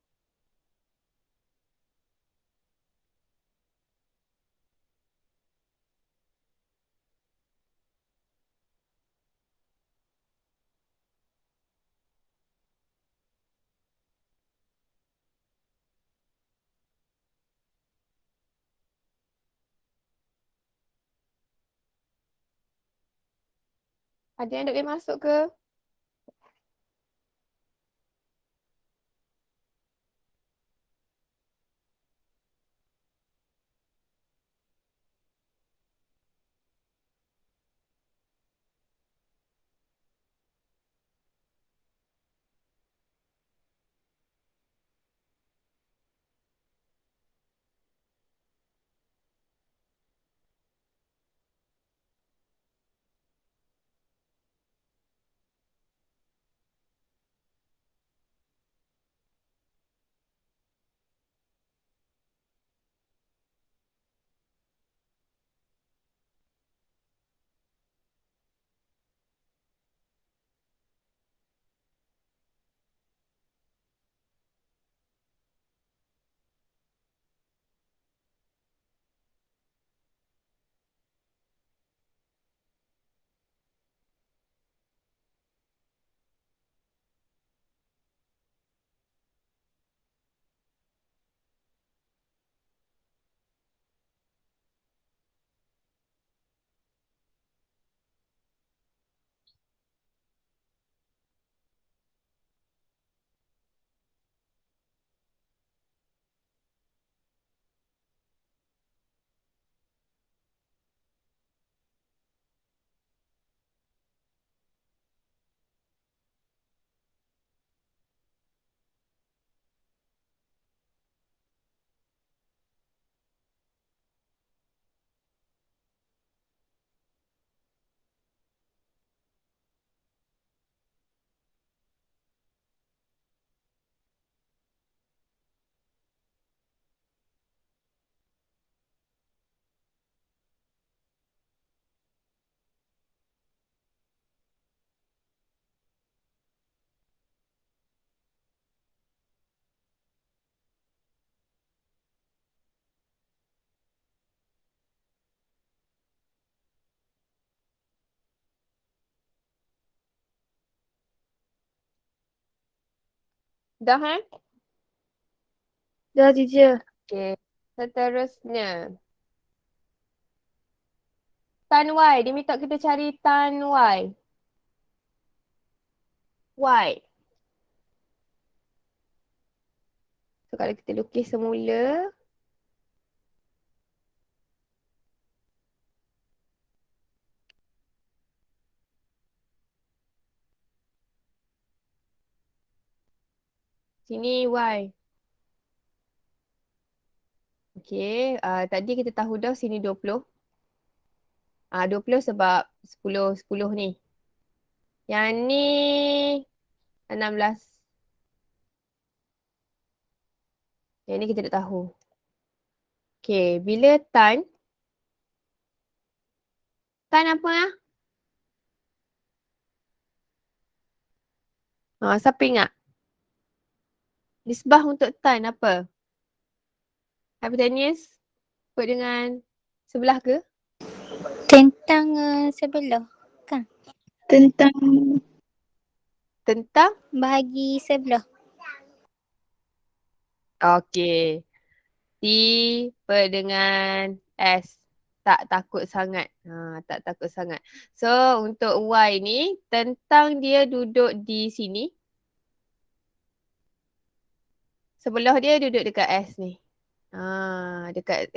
Ada yang tak boleh masuk ke? Dah Dah teacher. Okay. Seterusnya. Tan Y. Dia minta kita cari tan Y. Y. So kalau kita lukis semula. Sini Y. Okay. Tadi kita tahu dah sini 20. 20 sebab 10 ni. Yang ni 16. Yang ni kita tak tahu. Okay. Bila tan. Tan apa siapa ingat? Nisbah untuk tan apa? Hypotenuse ikut dengan sebelah ke? Tentang sebelah. Kan? Tentang Tentang? Bahagi sebelah. Okey. Tipe dengan S. Tak takut sangat. Tak takut sangat. So, untuk Y ni, tentang dia duduk di sini. Sebelah dia duduk dekat S ni. Dekat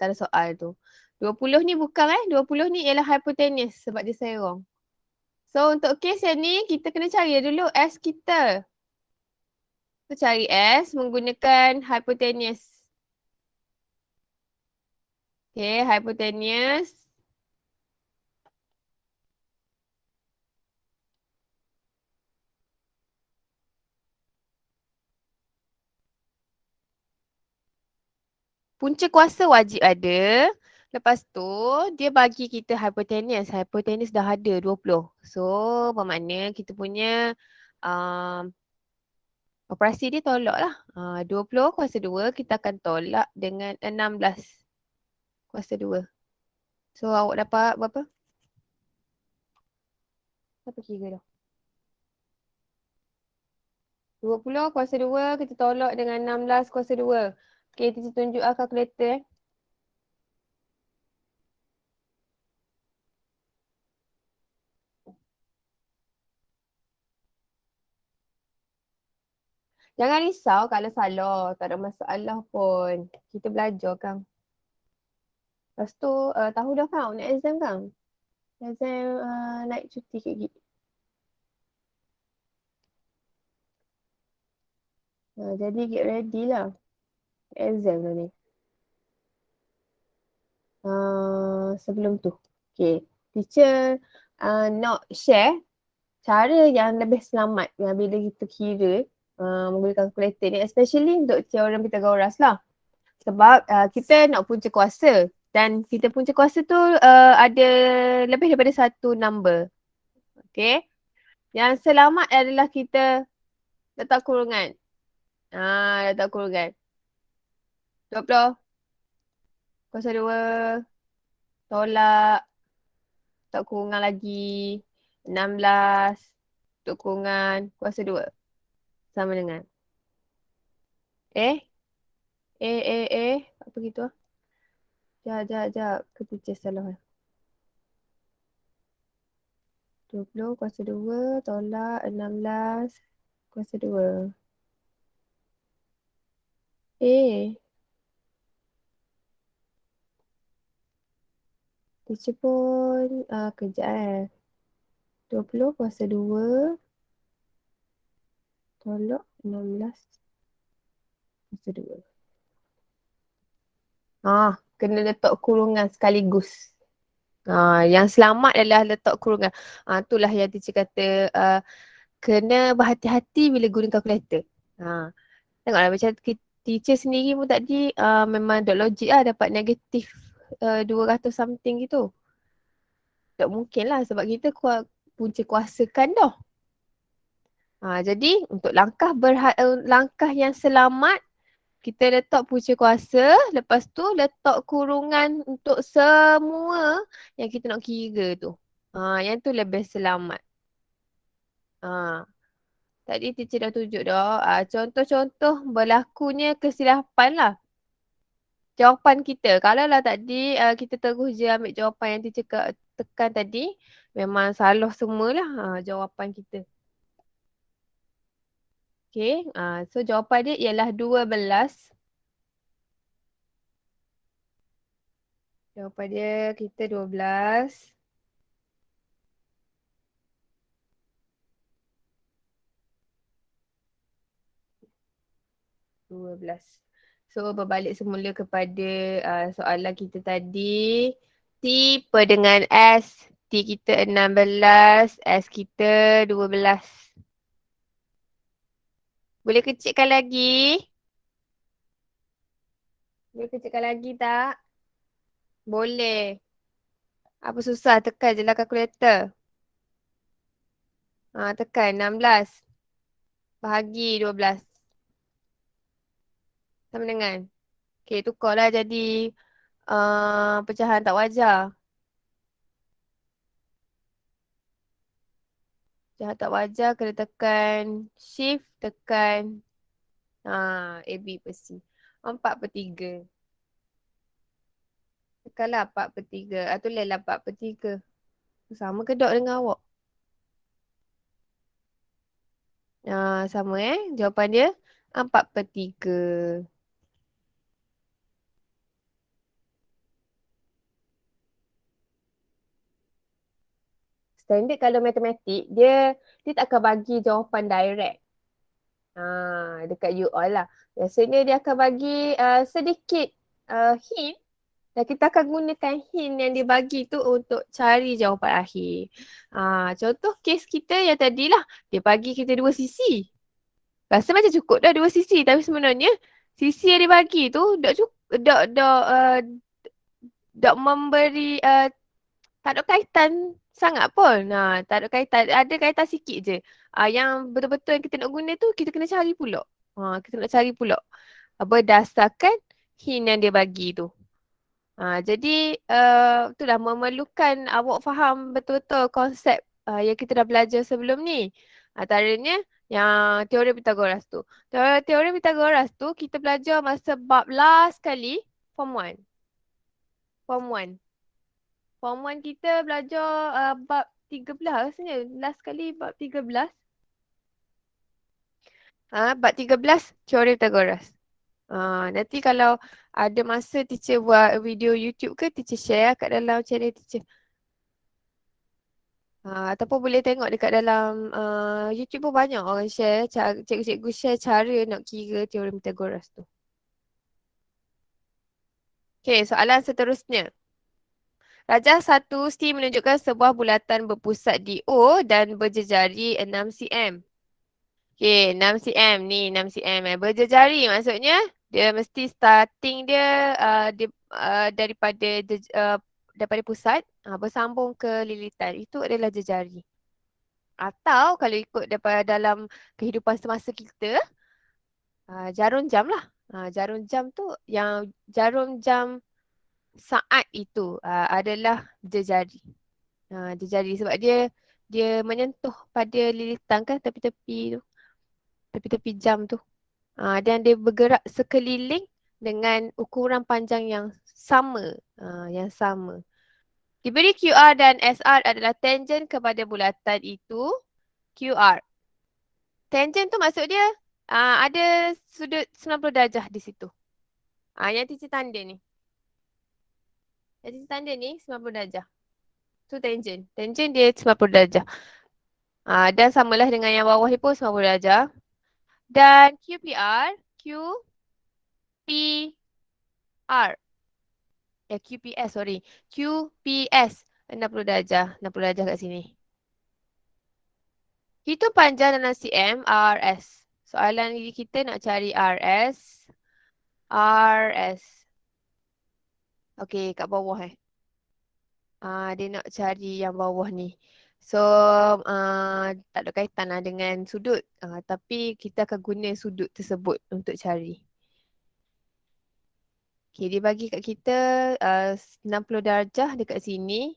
tanda soal tu. 20 ni bukan 20 ni ialah hypotenuse sebab dia serong. So, untuk kes yang ni, kita kena cari dulu S kita. So, cari S menggunakan hypotenuse. Okay, hypotenuse. Punca kuasa wajib ada. Lepas tu, dia bagi kita hypotenuse. Hypotenuse dah ada 20. So, bermakna kita punya operasi dia tolak lah. 20 kuasa 2 kita akan tolak dengan 16 kuasa 2. So, awak dapat berapa? Apa kira dah? 20 kuasa 2 kita tolak dengan 16 kuasa 2. Okay, kita tunjuk kalkulator Jangan risau kalau salah. Tak ada masalah pun. Kita belajar kan. Lepas tu, tahu dah kan nak exam kan? Exam naik cuti sikit lagi. Jadi get ready lah. Exam dah ni. Sebelum tu. Okay. Teacher nak share cara yang lebih selamat yang bila kita kira menggunakan kalkulator ni. Especially untuk teorem Pythagoras lah. Sebab kita nak punca kuasa. Dan kita punca kuasa tu ada lebih daripada satu number. Okay. Yang selamat adalah kita letak kurungan. Letak kurungan. 20 kuasa 2 tolak letak kurungan lagi 16 letak kurungan kuasa 2 sama dengan apa gitu ah. Jap. Ke teacher salah. 20 kuasa 2 tolak 16 kuasa 2. Teacher pun kejap 20 kuasa 2 tolak 16 kuasa 2. Kena letak kurungan sekaligus. Yang selamat adalah letak kurungan. Itulah yang teacher kata kena berhati-hati bila guna kalkulator. Tengoklah macam teacher sendiri pun tadi memang dot logik lah dapat negatif 200 something gitu. Tak mungkin lah sebab kita punca kuasakan dah. Jadi untuk langkah yang selamat, kita letak punca kuasa, lepas tu letak kurungan untuk semua yang kita nak kira tu. Yang tu lebih selamat. Tadi teacher dah tunjuk dah. Contoh-contoh berlakunya kesilapan lah. Jawapan kita. Kalau lah tadi kita terus je ambil jawapan yang teacher tekan tadi, memang salah semualah jawapan kita. Okay. So jawapan dia ialah 12. Jawapan dia kita 12. So berbalik semula kepada soalan kita tadi. T dengan S. T kita 16, S kita 12. Boleh kecilkan lagi? Boleh kecilkan lagi tak? Boleh. Apa susah? Tekan je lah kalkulator. Tekan 16. Bahagi 12. Sama dengan. Okay, tukarlah jadi pecahan tak wajar. Dah tak wajar kena tekan shift, tekan AB besi. 4/3. Tekanlah 4/3. Tulislah 4/3. Sama ke dok dengan awak? Sama Jawapan dia 4/3. Standard kalau matematik, dia tak akan bagi jawapan direct. Dekat you all lah. Biasanya dia akan bagi sedikit hint. Dan kita akan gunakan hint yang dia bagi tu untuk cari jawapan akhir. Contoh kes kita yang tadi lah. Dia bagi kita dua sisi. Rasa macam cukup dah dua sisi. Tapi sebenarnya sisi yang dia bagi tu tak memberi tak ada kaitan sangat pun. Tak ada kaitan. Ada kaitan sikit je. Yang betul-betul yang kita nak guna tu kita kena cari pula. Kita nak cari pula. Berdasarkan hint yang dia bagi tu. Jadi itulah memerlukan awak faham betul-betul konsep yang kita dah belajar sebelum ni. Antaranya yang teori Pythagoras tu. Teori Pythagoras tu kita belajar masa bab last kali form 1. Form 1. Form 1 kita belajar bab 13 rasanya. Last kali bab 13. Bab 13 teori Pythagoras. Nanti kalau ada masa teacher buat video YouTube ke, teacher share kat dalam channel teacher. Ataupun boleh tengok dekat dalam YouTube pun banyak orang share, cikgu-cikgu share cara nak kira teorem Pythagoras tu. Okay, soalan seterusnya. Rajah 1 C menunjukkan sebuah bulatan berpusat di O dan berjejari 6 cm. Okay, 6 cm ni, 6 cm. Berjejari maksudnya dia mesti starting dia, daripada pusat bersambung ke lilitan. Itu adalah jejari. Atau kalau ikut daripada dalam kehidupan semasa kita, jarum jam lah. Jarum jam tu, yang jarum jam saat itu adalah jejari. Jejari sebab dia menyentuh pada lilitan kan tepi-tepi tu. Tepi-tepi jam tu. Dan dia bergerak sekeliling dengan ukuran panjang yang sama. Yang sama. Diberi QR dan SR adalah tangent kepada bulatan itu. QR. Tangent tu maksud dia ada sudut 90 darjah di situ. Yang teacher tanda ni. Yang teacher tanda ni 90 darjah. Tu tangent. Tangent dia 90 darjah. Dan samalah dengan yang bawah ni pun 90 darjah. Dan QPR, QPR. QPS, sorry. QPS 60 darjah. 60 darjah kat sini. Hitung panjang dalam cm RS. Soalan kita nak cari RS. RS. Okey, kat bawah dia nak cari yang bawah ni. So, tak ada kaitan lah dengan sudut. Tapi kita akan guna sudut tersebut untuk cari. Okey, dia bagi kat kita 60 darjah dekat sini.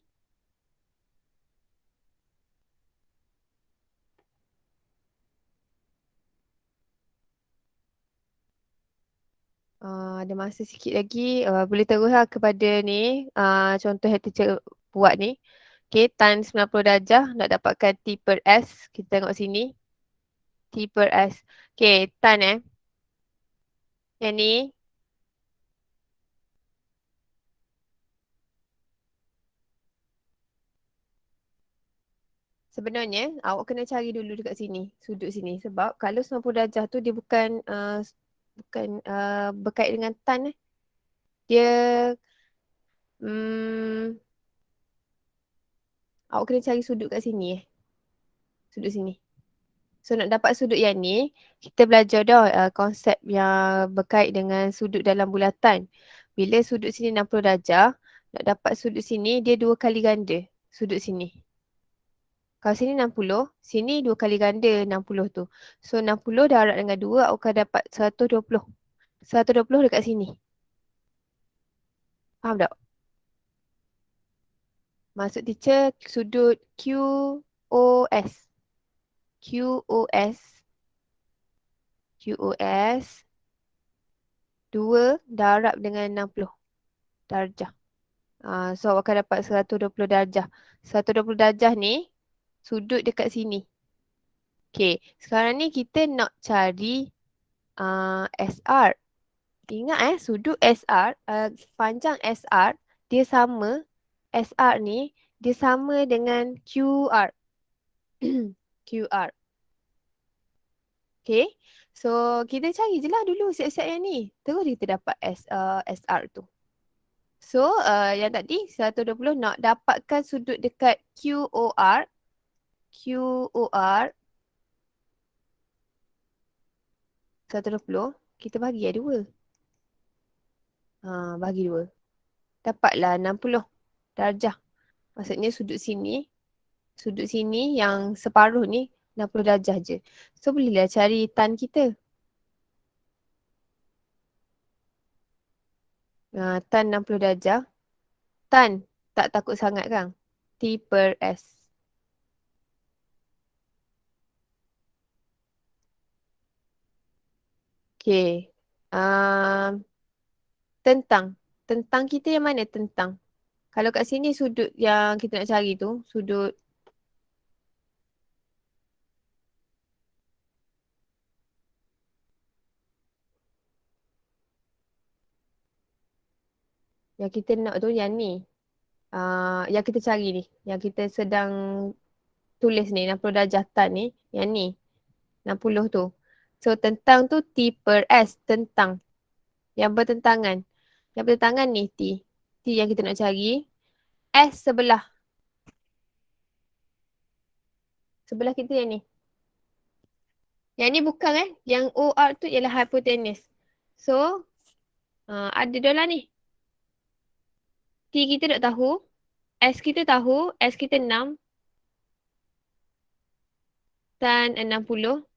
Ada masa sikit lagi. Boleh teruslah kepada ni. Contoh yang teacher buat ni. Okay, tan 90 darjah nak dapatkan T per S. Kita tengok sini. T per S. Okay, tan Yang ni. Sebenarnya awak kena cari dulu dekat sini. Sudut sini. Sebab kalau 90 darjah tu dia bukan berkait dengan tan. Dia awak kena cari sudut kat sini Sudut sini. So nak dapat sudut yang ni, kita belajar dah konsep yang berkait dengan sudut dalam bulatan. Bila sudut sini 60 darjah, nak dapat sudut sini dia 2 kali ganda sudut sini. Kalau sini 60, sini 2 kali ganda 60 tu. So 60 darab dengan 2, awak akan dapat 120. 120 dekat sini. Faham tak? Maksud teacher sudut QOS. QoS. QoS 2 darab dengan 60 darjah. So awak akan dapat 120 darjah. 120 darjah ni sudut dekat sini. Okay, sekarang ni kita nak cari SR. Ingat sudut SR, panjang SR dia sama, SR ni dia sama dengan QR. QR. Okay, so kita cari je lah dulu siap-siap yang ni. Terus kita dapat SR tu. So, yang tadi 120 nak dapatkan sudut dekat QOR. QOR 120, kita bagi 2. Bagi 2. Dapatlah 60 darjah. Maksudnya sudut sini yang separuh ni 60 darjah je. So, bolehlah cari tan kita. Tan 60 darjah. Tan tak takut sangat kan? T per S. Okay. Tentang. Tentang kita yang mana tentang? Kalau kat sini sudut yang kita nak cari tu, sudut yang kita nak tu yang ni. Yang kita cari ni. Yang kita sedang tulis ni, 60 darjah tan ni. Yang ni. 60 tu. So tentang tu T per S. Tentang. Yang bertentangan. Yang bertentangan ni T. T yang kita nak cari. S sebelah. Sebelah kita yang ni. Yang ni bukan Yang OR tu ialah hypotenuse. So, ada dah lah ni. T kita tak tahu. S kita tahu. S kita 6. Tan 60.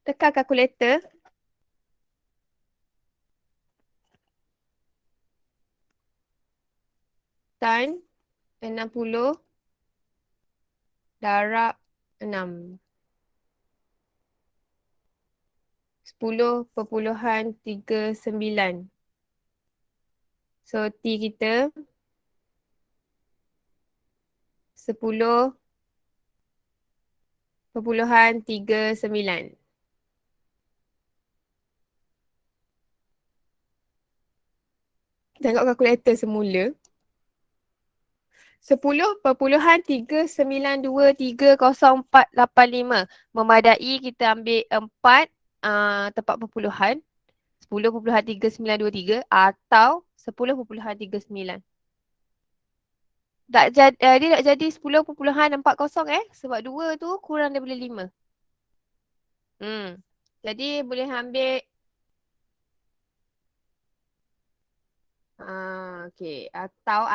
Tekan kalkulator. Tan 60 darab 6. 10.39. So, T kita 10.39. Tengok kalkulator semula. 10.3923045. Memadai kita ambil 4 tempat perpuluhan. 10.3923 atau 10.39. Dia tak jadi 10.40 sebab 2 tu kurang daripada 5. Jadi boleh ambil okey, atau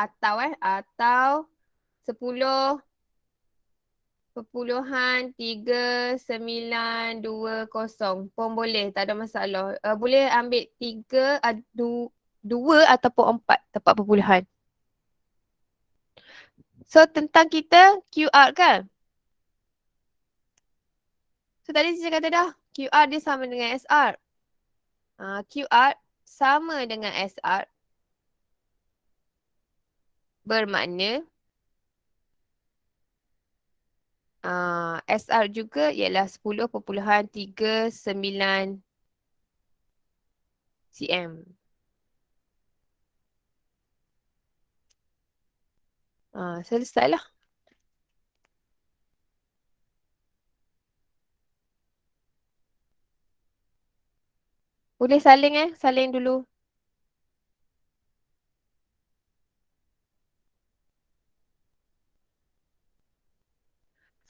10.3920 pun boleh, tak ada masalah. Boleh ambil 3, 2 ataupun 4 tempat perpuluhan. So tentang kita QR kan? So tadi saya kata dah, QR dia sama dengan SR. QR sama dengan SR. Bermakna SR juga ialah 10.39 cm. Selesai lah. Boleh saling saling dulu.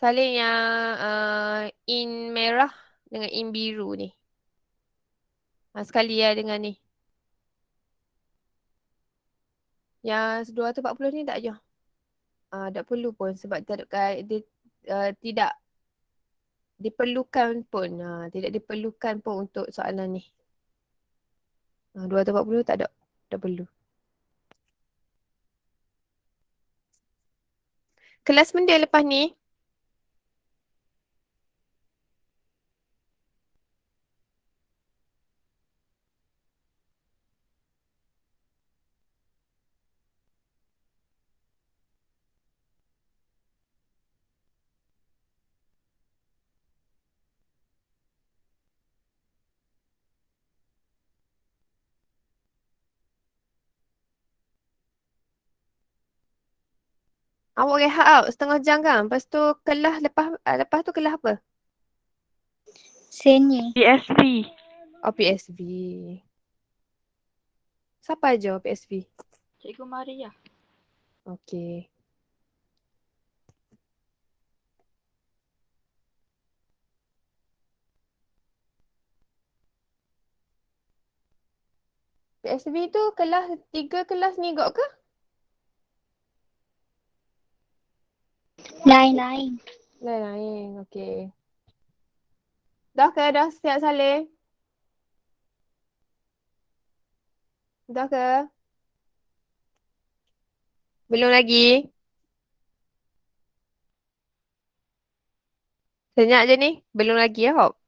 Salin yang in merah dengan in biru ni. Sekali dengan ni. Yang 240 ni tak je. Tak perlu pun sebab dia tidak diperlukan pun. Tidak diperlukan pun untuk soalan ni. 240 tak ada. Tak perlu. Kelas benda lepas ni. Awak rehat tau setengah jam kan. Lepas tu kelas lepas tu kelas apa? Senior. PSV. Oh, PSV. Siapa aja PSV? Cikgu Maria. Okay. PSV tu kelas 3 kelas ni kot ke? Lain-lain. Lain-lain. Okay. Dah ke? Dah siap salin? Dah ke? Belum lagi? Senyap je ni. Belum lagi ya, Hop?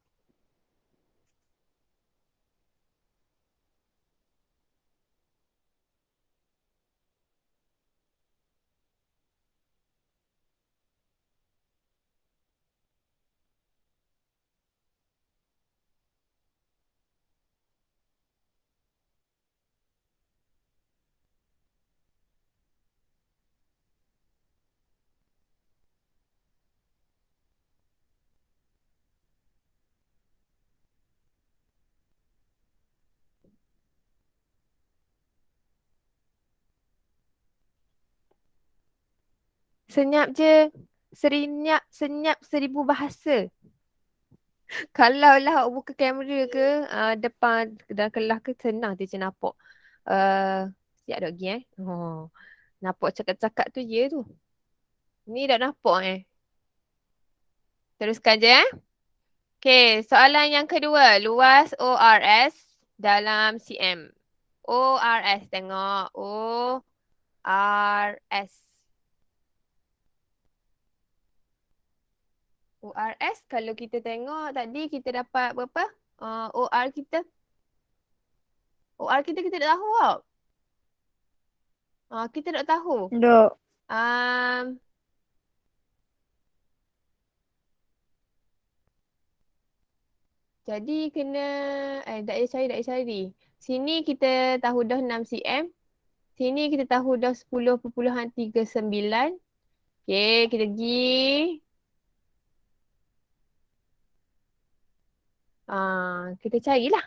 Senyap je. Senyap 1000 bahasa. Kalau lah awak buka kamera ke depan dalam kelas ke senang teacher nampak. Siap dok lagi Oh. Nampak cakap-cakap tu je tu. Ni dah nampak Teruskan je Okay, soalan yang kedua. Luas ORS dalam cm. ORS tengok. ORS. ORS kalau kita tengok tadi kita dapat berapa? OR kita. OR kita tak tahu tau. Kita tak tahu. Dok. Um, jadi kena tak payah cari. Sini kita tahu dah 6 cm. Sini kita tahu dah 10.39. Okey, kita pergi. Kita carilah.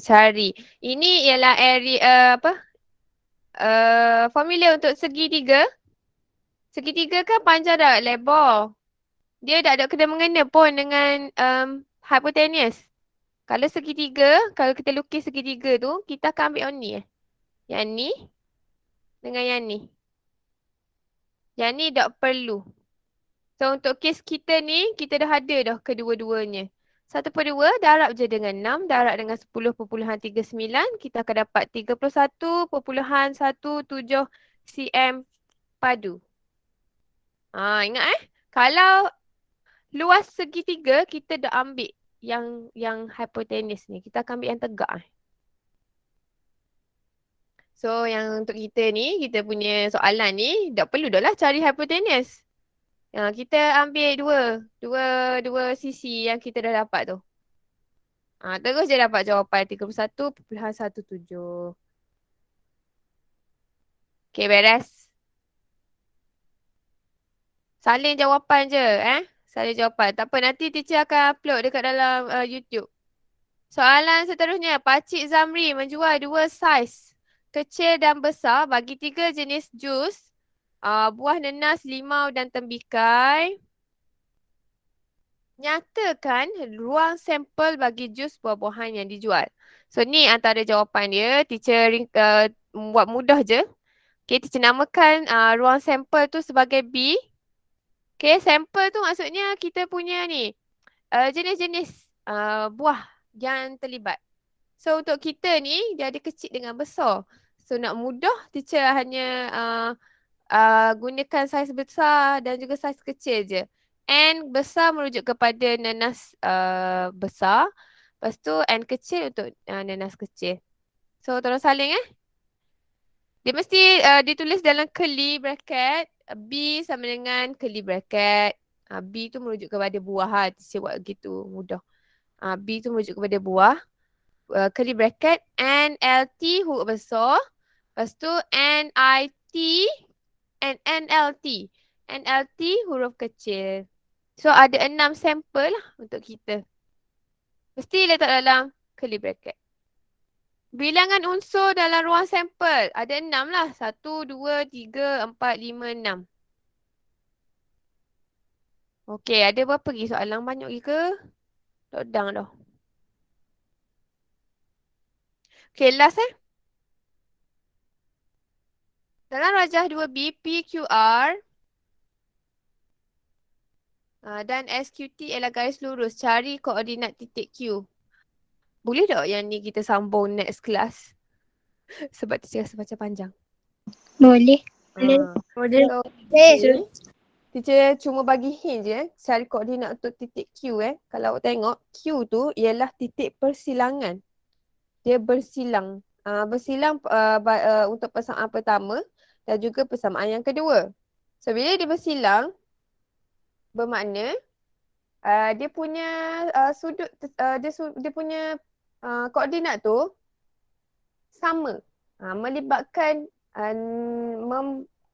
Cari. Ini ialah area apa? Formula untuk segitiga. Segitiga kan panjang dah lebar. Dia tak ada kena mengena pun dengan hypotenuse. Kalau segitiga, kalau kita lukis segitiga tu, kita akan ambil yang ni Yang ni dengan yang ni. Yang ni tak perlu. So untuk kes kita ni, kita dah ada dah kedua-duanya. 1/2 darab je dengan 6, darab dengan 10.39, kita akan dapat 31.17 cm padu. Ingat kalau luas segitiga, kita dah ambil yang hypotenuse ni. Kita akan ambil yang tegak So yang untuk kita ni, kita punya soalan ni, tak perlu dah lah cari hypotenuse. Kita ambil dua sisi yang kita dah dapat tu. Terus je dapat jawapan 31.17. Okay, beres. Salin jawapan je, Salin jawapan. Tak apa, nanti teacher akan upload dekat dalam YouTube. Soalan seterusnya, Pakcik Zamri menjual 2 saiz kecil dan besar bagi 3 jenis jus, buah nenas, limau dan tembikai. Nyatakan ruang sampel bagi jus buah-buahan yang dijual. So ni antara jawapan dia. Teacher buat mudah je. Okay, teacher namakan ruang sampel tu sebagai B. Okay, sampel tu maksudnya kita punya ni jenis-jenis buah yang terlibat. So untuk kita ni dia ada kecil dengan besar. So nak mudah teacher hanya gunakan saiz besar dan juga saiz kecil je. N besar merujuk kepada nanas besar. Lepas tu N kecil untuk nanas kecil. So tolong salin Dia mesti ditulis dalam curly bracket. B sama dengan curly bracket. B tu merujuk kepada buah. Teacher buat gitu mudah. B tu merujuk kepada buah. Curly bracket. NLT huruf besar. Lepas tu NIT and NLT. NLT huruf kecil. So ada 6 sampel lah untuk kita. Mesti letak dalam curly bracket. Bilangan unsur dalam ruang sampel. Ada 6 lah. 1, 2, 3, 4, 5, 6. Okey, ada berapa lagi soalan? Banyak lagi ke? Dodang dah. Okey, last Dalam rajah 2B, PQR dan SQT ialah garis lurus. Cari koordinat titik Q. Boleh tak yang ni kita sambung next class? Sebab teacher rasa macam panjang. Boleh. Boleh. So, Boleh. teacher cuma bagi hint je cari koordinat untuk titik Q Kalau awak tengok Q tu ialah titik persilangan. Dia bersilang. Bersilang untuk persamaan pertama dan juga persamaan yang kedua. So bila dia bersilang bermakna dia punya sudut dia punya koordinat tu sama.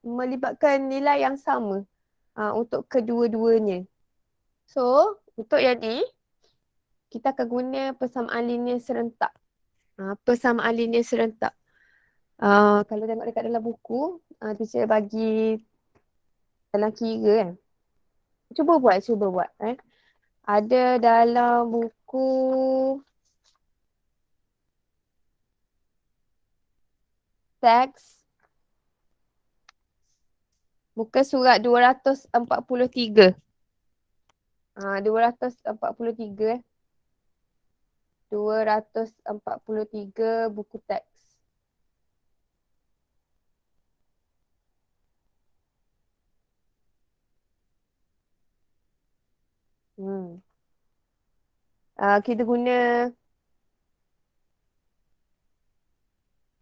Melibatkan nilai yang sama untuk kedua-duanya. So, untuk yang ni, kita akan guna persamaan linear serentak. Persamaan linear serentak. Kalau tengok dekat dalam buku, teacher bagi dalam kira Cuba buat. Ada dalam buku teks muka surat 243. 243 243 buku teks. Kita guna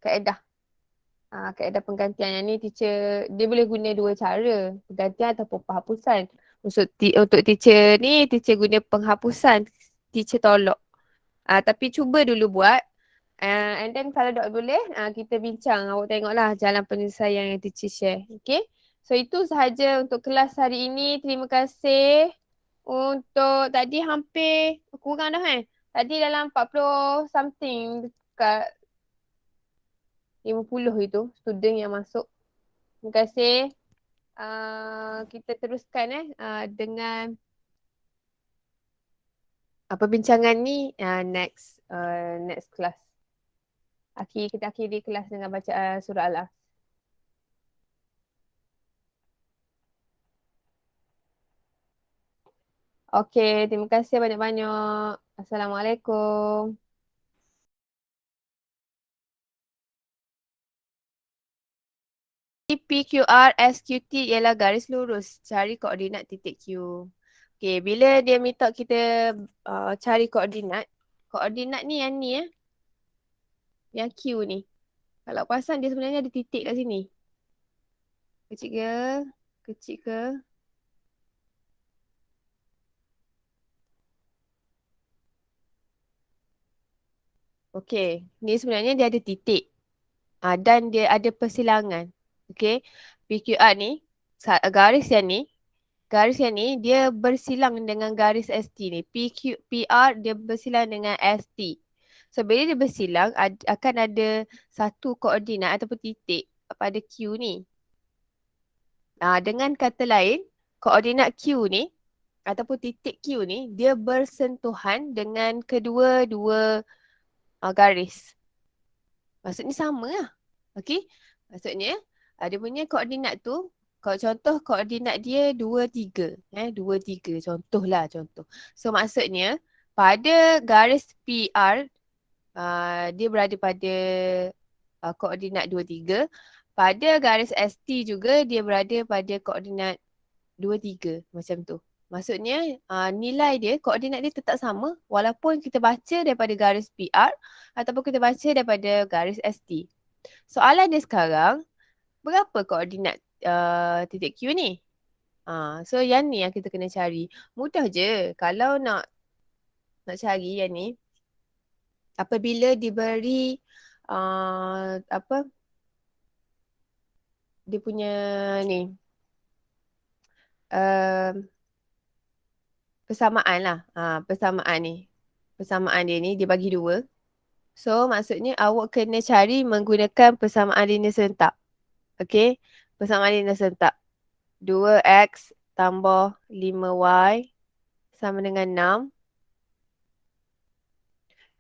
kaedah. Kaedah penggantian yang ni teacher, dia boleh guna dua cara. Penggantian ataupun penghapusan. Untuk teacher ni, teacher guna penghapusan. Teacher tolak. Tapi cuba dulu buat. And then kalau tak boleh, kita bincang. Awak tengoklah jalan penyelesaian yang teacher share. Okay. So itu sahaja untuk kelas hari ini. Terima kasih. Untuk tadi hampir kurang dah Tadi dalam 40 something dekat 50 itu student yang masuk. Terima kasih. Kita teruskan dengan perbincangan ni next class. Kita akhiri kelas dengan bacaan surah Al-Asr. Okey, terima kasih banyak-banyak. Assalamualaikum. PQR SQT ialah garis lurus. Cari koordinat titik Q. Okey, bila dia minta kita cari koordinat ni yang ni Yang Q ni. Kalau perasan dia sebenarnya ada titik kat sini. Kecil ke? Kecil ke? Okey, ni sebenarnya dia ada titik. Dan dia ada persilangan. Okey, PQR ni, garis yang ni dia bersilang dengan garis ST ni. PR dia bersilang dengan ST. So bila dia bersilang akan ada satu koordinat ataupun titik pada Q ni. Dengan kata lain, koordinat Q ni ataupun titik Q ni dia bersentuhan dengan kedua-dua garis. Maksudnya sama lah. Okey. Maksudnya dia punya koordinat tu, kalau contoh koordinat dia 2, 3. 2, 3. Contoh. So maksudnya pada garis PR dia berada pada koordinat 2, 3. Pada garis ST juga dia berada pada koordinat 2, 3 macam tu. Maksudnya nilai dia, koordinat dia tetap sama walaupun kita baca daripada garis PR ataupun kita baca daripada garis ST. Soalan dia sekarang, berapa koordinat titik Q ni? So yang ni yang kita kena cari. Mudah je. Kalau nak cari yang ni, apabila diberi apa dia punya ni persamaan lah. Persamaan ni. Persamaan dia ni dia bagi 2. So maksudnya awak kena cari menggunakan persamaan linear serentak. Okay. Persamaan linear serentak. 2x tambah 5y sama dengan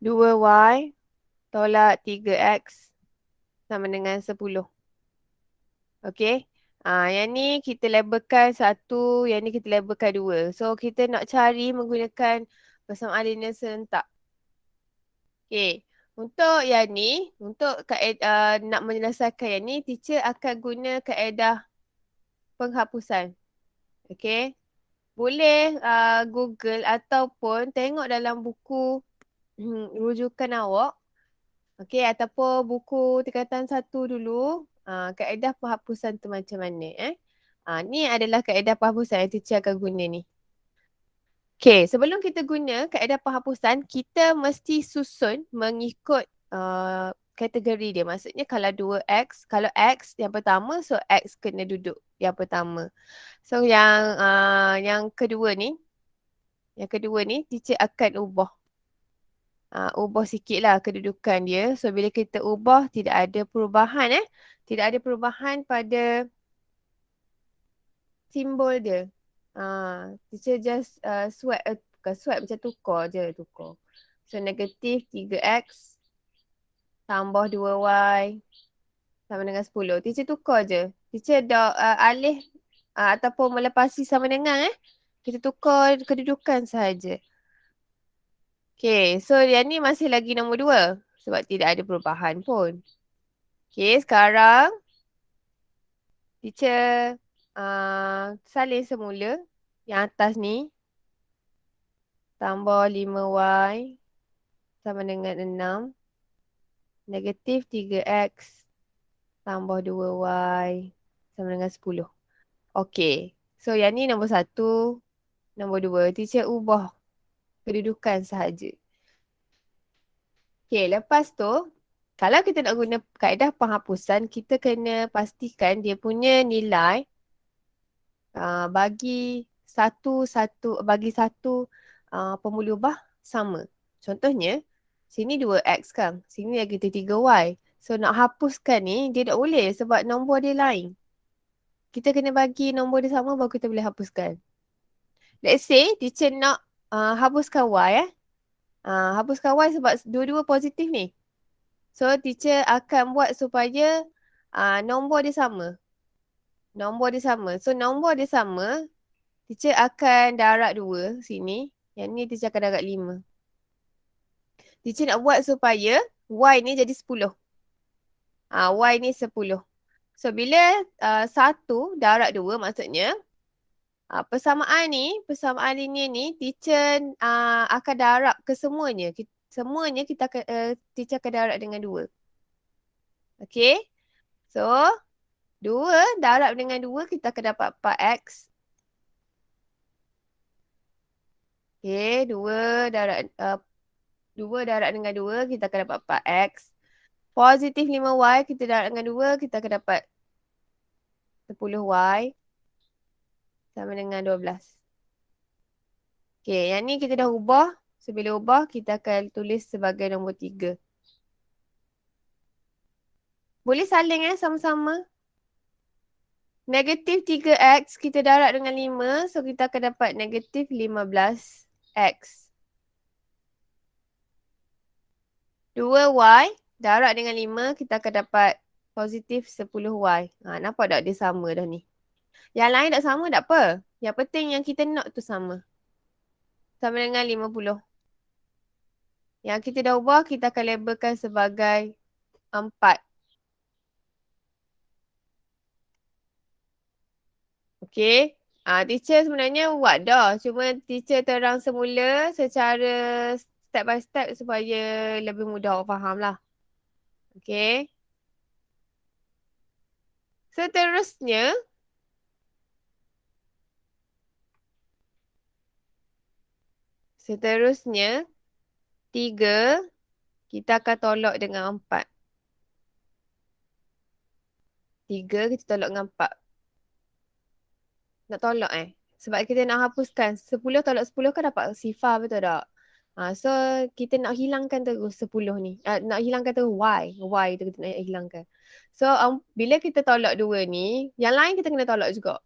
6. 2y tolak 3x sama dengan 10. Okay. Yang ni kita labelkan 1, yang ni kita labelkan 2. So kita nak cari menggunakan persamaan linear serentak. Okay. Untuk yang ni, untuk nak menyelesaikan yang ni, teacher akan guna kaedah penghapusan. Okay. Boleh Google ataupun tengok dalam buku rujukan awak. Okay, ataupun buku tingkatan 1 dulu. Kaedah penghapusan tu macam mana. Ni adalah kaedah penghapusan yang teacher akan guna ni. Okay, sebelum kita guna kaedah penghapusan, kita mesti susun mengikut kategori dia. Maksudnya kalau 2x, kalau x yang pertama, so x kena duduk yang pertama. So yang kedua ni, teacher akan ubah. Ubah sikit lah kedudukan dia. So bila kita ubah, tidak ada perubahan Tidak ada perubahan pada simbol dia. Teacher just swipe, bukan swipe, macam tukar. So negatif 3x tambah 2y sama dengan 10. Teacher tukar je. Teacher dah alih ataupun melepasi sama dengan kita tukar kedudukan sahaja. Okay, so yang ni masih lagi nombor 2 sebab tidak ada perubahan pun. Okay, sekarang teacher salin semula yang atas ni. Tambah 5y sama dengan 6. Negatif 3x tambah 2y sama dengan 10. Okay, so yang ni nombor 1, nombor 2. Teacher ubah kedudukan sahaja. Okay, lepas tu, kalau kita nak guna kaedah penghapusan, kita kena pastikan dia punya nilai bagi satu pemulubah sama. Contohnya, sini 2x kan, sini lagi 3y. So nak hapuskan ni, dia tak boleh sebab nombor dia lain. Kita kena bagi nombor dia sama baru kita boleh hapuskan. Let's say, teacher nak hapuskan y hapuskan y sebab dua-dua positif ni. So, teacher akan buat supaya nombor dia sama. So, nombor dia sama, teacher akan darab 2 sini. Yang ni teacher akan darab 5. Teacher nak buat supaya y ni jadi 10. Y ni 10. So, bila 1 darab 2 maksudnya, persamaan linear ni, teacher akan darab ke semuanya. Semuanya teacher akan darab dengan 2. Okay. So, 2 darab dengan 2, kita akan dapat 4x. Okay, 2 darab dengan 2, kita akan dapat 4x. Positif 5y, kita darab dengan 2, kita akan dapat 10y. Sama dengan 12. Okay, yang ni kita dah ubah. So, bila ubah, kita akan tulis sebagai nombor 3. Boleh saling sama-sama. Negatif 3x, kita darab dengan 5. So, kita akan dapat negatif 15x. 2y, darab dengan 5, kita akan dapat positif 10y. Nampak tak dia sama dah ni. Yang lain tak sama tak apa. Yang penting yang kita nak tu sama. Sama dengan 50. Yang kita dah ubah, kita akan labelkan sebagai 4. Okay. Teacher sebenarnya buat dah. Cuma teacher terang semula secara step by step supaya lebih mudah awak faham lah. Okay. Seterusnya, seterusnya, 3 kita akan tolak dengan 4. 3 kita tolak dengan 4. Nak tolak Sebab kita nak hapuskan 10 tolak 10 kan dapat sifar, betul tak? So kita nak hilangkan terus 10 ni. Nak hilangkan terus Y. Y tu kita nak hilangkan. So bila kita tolak 2 ni, yang lain kita kena tolak juga.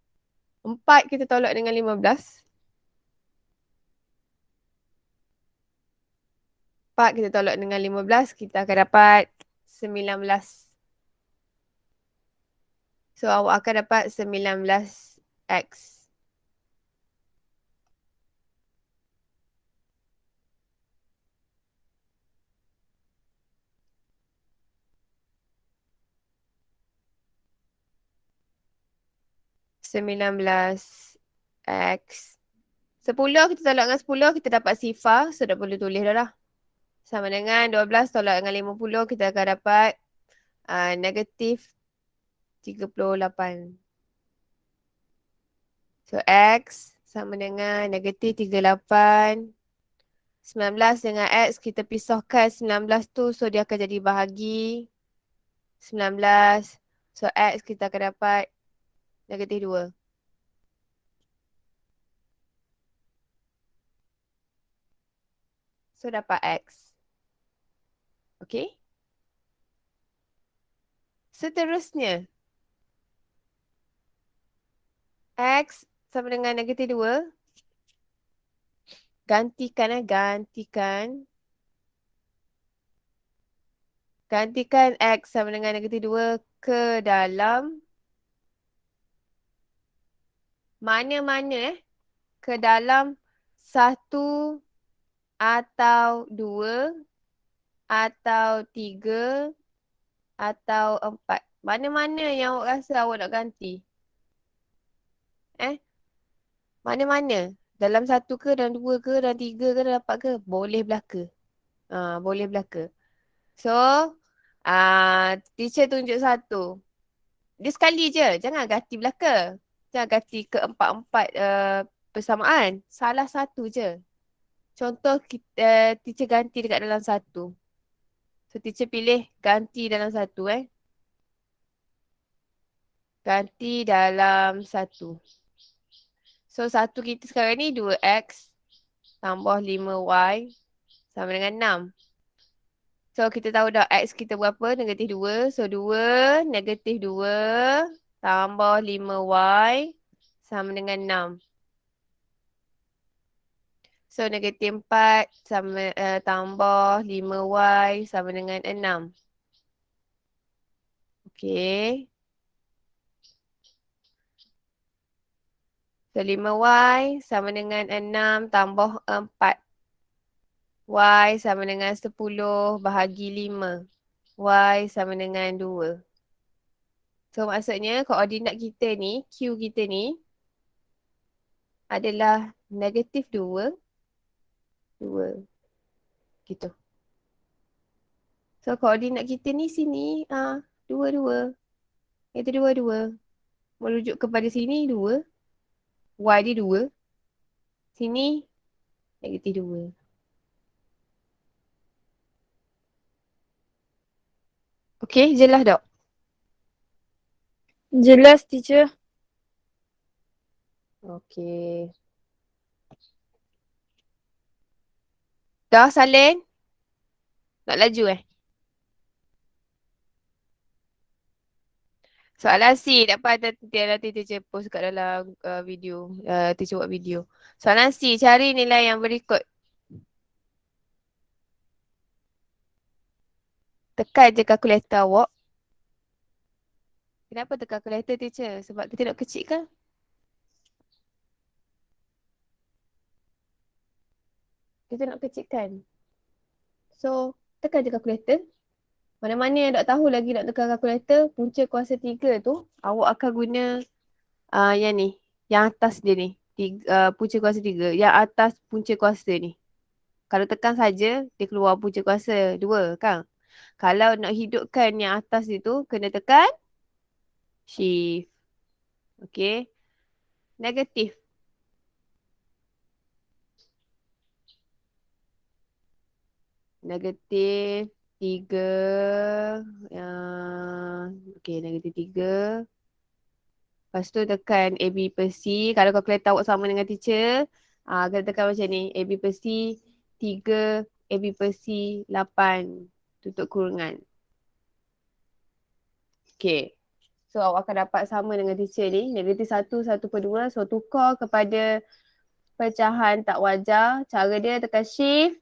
4 kita tolak dengan 15. 4 kita tolak dengan 15, kita akan dapat 19. So awak akan dapat 19X. X. 10 kita tolak dengan 10, kita dapat sifar. So, dah boleh tulis dah lah. Sama dengan 12 tolak dengan 50, kita akan dapat negatif 38. So, X sama dengan negatif 38. 19 dengan X, kita pisahkan 19 tu. So, dia akan jadi bahagi 19. So, X kita akan dapat negatif 2. So, dapat X. Okay. Seterusnya, X sama dengan negatif 2. Gantikan gantikan. Gantikan X sama dengan negatif 2 ke dalam mana-mana ke dalam 1 atau 2 atau 3 atau 4. Mana-mana yang awak rasa awak nak ganti. Mana-mana. Dalam 1 ke, dalam 2 ke, dalam 3 ke, dalam 4 ke. Boleh belaka. Boleh belaka. So, teacher tunjuk 1. Dia sekali je. Jangan ganti belaka. Jangan ganti ke 4-4 persamaan. Salah 1 je. Contoh teacher ganti dekat dalam 1. So, teacher pilih ganti dalam 1 Ganti dalam 1. So, 1 kita sekarang ni 2X tambah 5Y sama dengan 6. So, kita tahu dah X kita berapa? Negatif 2. So, 2 negatif 2 tambah 5Y sama dengan 6. So, negatif 4 sama, tambah 5Y sama dengan 6. Okay. So, 5Y sama dengan 6 tambah 4. Y sama dengan 10 bahagi 5. Y sama dengan 2. So, maksudnya koordinat kita ni, Q kita ni adalah negatif 2. 2. Gitu. So, koordinat kita ni sini 2, 2. Itu 2, 2. Merujuk kepada sini 2. Y dia 2. Sini negatif 2. Okay, jelas tak? Jelas, teacher. Okay. Dah, Salin? Nak laju Soalan C dapat nanti teacher post kat dalam video. Teacher buat video. Soalan C, cari nilai yang berikut. Tekan je kalkulator awak. Kenapa tekan kalkulator teacher? Sebab kita nak kecilkan. Kita nak kecilkan. So, tekan je kalkulator. Mana-mana yang tak tahu lagi nak tekan kalkulator, punca kuasa 3 tu, awak akan guna yang ni. Yang atas dia ni. Punca kuasa 3. Yang atas punca kuasa ni. Kalau tekan saja, dia keluar punca kuasa 2 kan. Kalau nak hidupkan yang atas itu, kena tekan shift. Okay. Negatif. Negatif 3. Okay, negatif 3. Lepas tu tekan AB per C. Kalau kalkulator awak sama dengan teacher, kena tekan macam ni. AB per C 3, AB per C 8. Tutup kurungan. Okay. So awak akan dapat sama dengan teacher ni. Negatif 1, 1 per 2. So tukar kepada pecahan tak wajar. Cara dia tekan shift.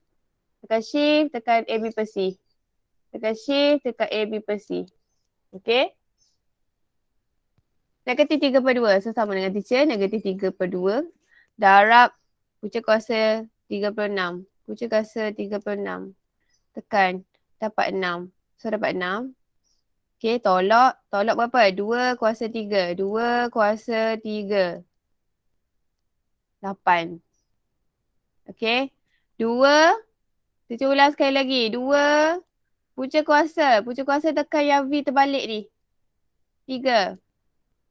Tekan shift, tekan AB per C. Tekan shift, tekan AB per C. Okay. Negatif 3 per 2. So sama dengan teacher. Negatif 3 per 2. Darab punca kuasa 36. Punca kuasa 36. Tekan. Dapat 6. So dapat 6. Okay, tolak. Tolak berapa? 2 kuasa 3. 2 kuasa 3. 8. Okay. 2. Teacher ulang sekali lagi. 2. Punca kuasa. Punca kuasa tekan yang V terbalik ni. 3.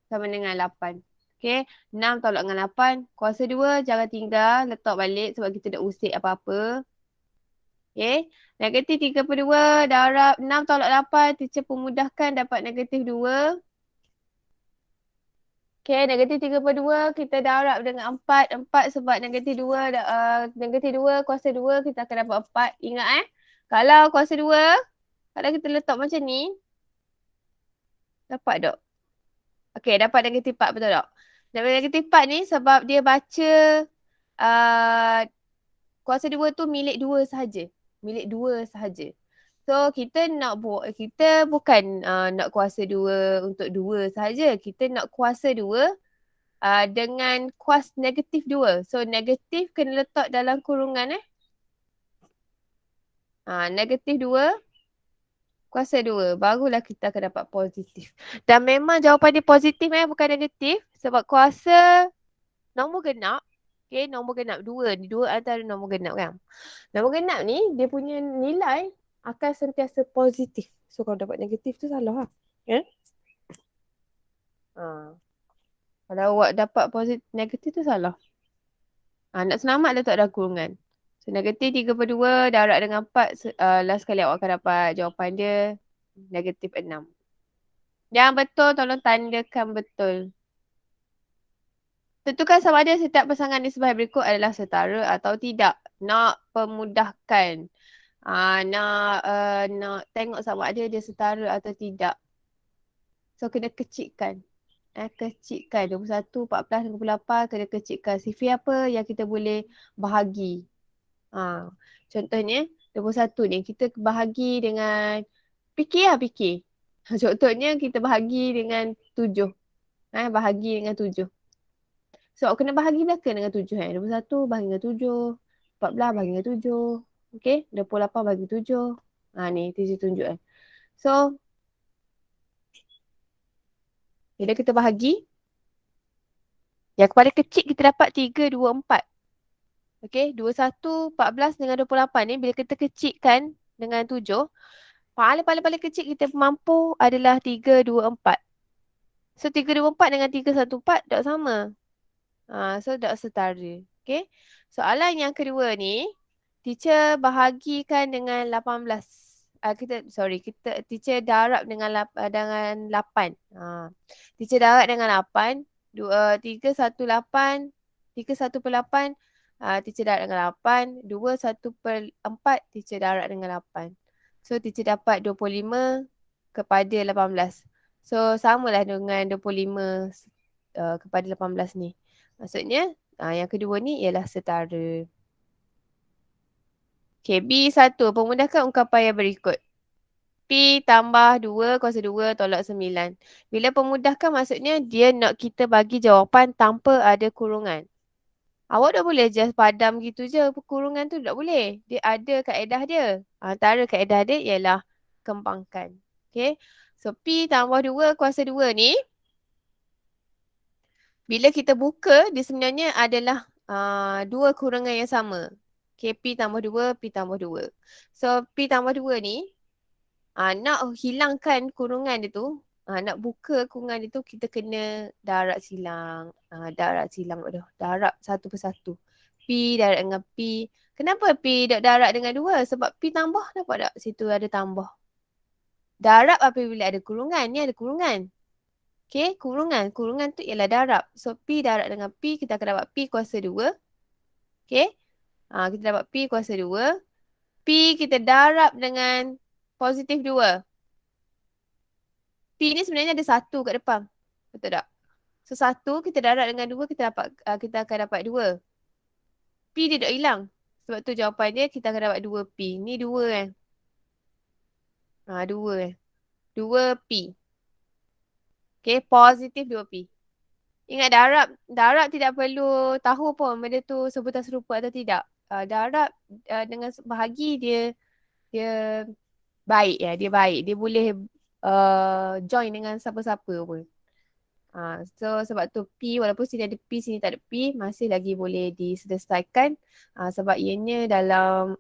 Sama dengan 8. Okay. 6 tolak dengan 8. Kuasa 2 jangan tinggal. Letak balik sebab kita dah usik apa-apa. Okay. Negatif 3 per 2 darab 6 tolak 8. Teacher pemudahkan dapat negatif 2. Okay. Negatif 3 per 2 kita darab dengan 4. 4 sebab negatif 2. Negatif 2 kuasa 2 kita akan dapat 4. Ingat Kalau kuasa 2. Kalau kita letak macam ni. Dapat tak? Okay, dapat negatif 4, betul tak? Dapat negatif 4 ni sebab dia baca kuasa 2 tu milik 2 sahaja. Milik 2 sahaja. So, kita bukan nak kuasa 2 untuk 2 sahaja. Kita nak kuasa 2 dengan kuas negatif 2. So, negatif kena letak dalam kurungan negatif 2. Kuasa 2. Barulah kita akan dapat positif. Dan memang jawapan dia positif bukan negatif. Sebab kuasa nombor genap. Okay, nombor genap 2 ni. 2 antara nombor genap kan. Nombor genap ni, dia punya nilai akan sentiasa positif. So, kalau dapat negatif tu salah lah. Yeah? Kalau awak dapat negatif tu salah. Nak selamat letak dalam kurungan. So, negatif 3 per 2 darab dengan 4. Last kali awak akan dapat jawapan dia negatif 6. Yang betul, tolong tandakan betul. Tentukan sama ada setiap pasangan di sebelah berikut adalah setara atau tidak. Nak pemudahkan. Nak tengok sama ada dia setara atau tidak. So, kena kecikkan. Kecikkan 21, 14, 28 kena kecikkan. CV apa yang kita boleh bahagi. Contohnya 21 ni kita bahagi dengan fikir. Contohnya kita bahagi dengan 7. Bahagi dengan 7. So kena bahagi belakang dengan 7 21 bahagi dengan 7. 14 bahagi dengan 7. Okay, 28 bahagi 7. Ni teacher tunjuk So bila kita bahagi, yang paling kecil kita dapat 3, 2, 4. Okay, 21, 14 dengan 28 ni bila kita kecilkan dengan 7, paling kecil kita mampu adalah 3, 2, 4. So 3, 2, 4 dengan 3, 1, 4 tak sama. So tak setara. Okay, soalan yang kedua ni, teacher bahagikan dengan 18. Teacher darab dengan 8. Teacher darab dengan 8. 3, 1, 8. 3, 1 per 8. Teacher darab dengan 8. 2, 1 per 4. Teacher darab dengan 8. So, teacher dapat 25 kepada 18. So, samalah dengan 25 kepada 18 ni. Maksudnya, yang kedua ni ialah setara. Okay, B1. Pemudahkan ungkapan yang berikut. P tambah 2 kuasa 2 tolak 9. Bila pemudahkan maksudnya dia nak kita bagi jawapan tanpa ada kurungan. Awak tak boleh just padam gitu je. Kurungan tu tak boleh. Dia ada kaedah dia. Antara kaedah dia ialah kembangkan. Okay. So P tambah 2 kuasa 2 ni. Bila kita buka, dia sebenarnya adalah dua kurungan yang sama. Okay, P tambah 2, P tambah 2. So, P tambah 2 ni, nak hilangkan kurungan dia tu, nak buka kurungan dia tu, kita kena darab silang. Darab silang tu. Darab satu persatu. P darab dengan P. Kenapa P darab dengan 2? Sebab P tambah, nampak tak? Situ ada tambah. Darab apabila ada kurungan. Ni ada kurungan. Okay, kurungan. Kurungan tu ialah darab. So, P darab dengan P, kita akan dapat P kuasa 2. Okay. Kita dapat P kuasa 2. P kita darab dengan positif 2. P ni sebenarnya ada 1 kat depan. Betul tak? So, 1 kita darab dengan 2, kita akan dapat 2. P dia tak hilang. Sebab tu jawapan dia kita akan dapat 2P. Ni 2 kan. 2 kan. 2P. Okay, positif 2P. Ingat darab tidak perlu tahu pun benda tu sebutan serupa atau tidak. Darab dengan bahagi dia baik ya, dia baik. Dia boleh join dengan siapa-siapa pun. So sebab tu P walaupun sini ada P sini tak ada P masih lagi boleh diselesaikan sebab ianya dalam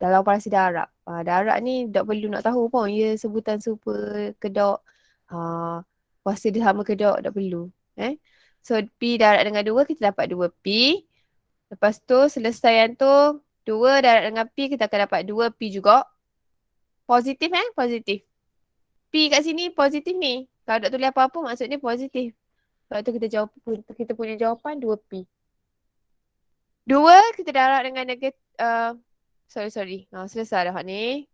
operasi darab. Darab ni tak perlu nak tahu pun ia sebutan serupa ke tak. Kuasa dia sama ke tak perlu. So P darab dengan 2 kita dapat 2P. Lepas tu selesaian tu 2 darab dengan P kita akan dapat 2P juga. Positif positif. P kat sini positif ni. Kalau tak tulis apa-apa maksudnya positif. Sebab tu kita punya jawapan 2P. 2 kita darab dengan negatif. Sorry. Selesai dah hak ni.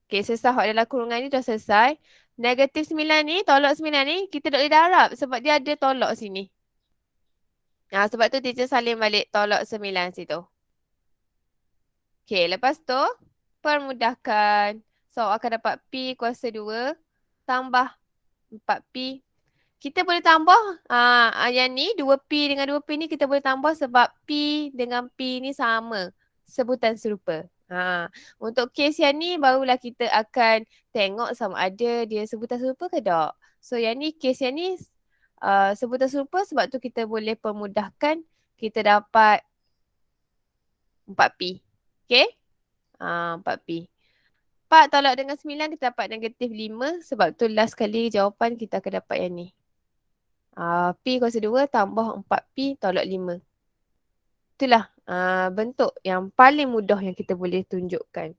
Okay, selesai hak dalam kurungan ni dah selesai. Negatif 9 ni, tolak 9 ni, kita tak boleh darab sebab dia ada tolak sini. Sebab tu teacher salin balik tolak 9 situ. Okay, lepas tu, permudahkan. So, akan dapat P kuasa 2 tambah 4P. Kita boleh tambah yang ni 2P dengan 2P ni kita boleh tambah sebab P dengan P ni sama. Sebutan serupa. Untuk kes yang ni barulah kita akan tengok sama ada dia sebutan serupa ke tak. So yang ni kes yang ni sebutan serupa sebab tu kita boleh permudahkan kita dapat 4P. Okay? 4P. 4 tolak dengan 9 kita dapat negatif 5 sebab tu last kali jawapan kita akan dapat yang ni. P kuasa 2 tambah 4P tolak 5. Itulah bentuk yang paling mudah yang kita boleh tunjukkan.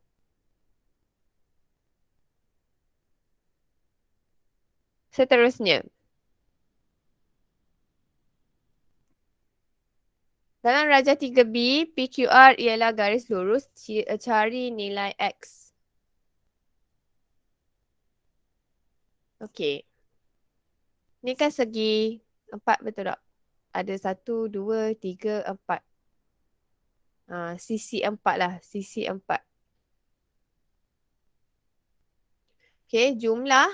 Seterusnya. Dalam rajah 3B, PQR ialah garis lurus, cari nilai X. Okey. Ni kan segi 4 betul tak? Ada 1, 2, 3, 4. Sisi 4 lah. Sisi 4. Okey, jumlah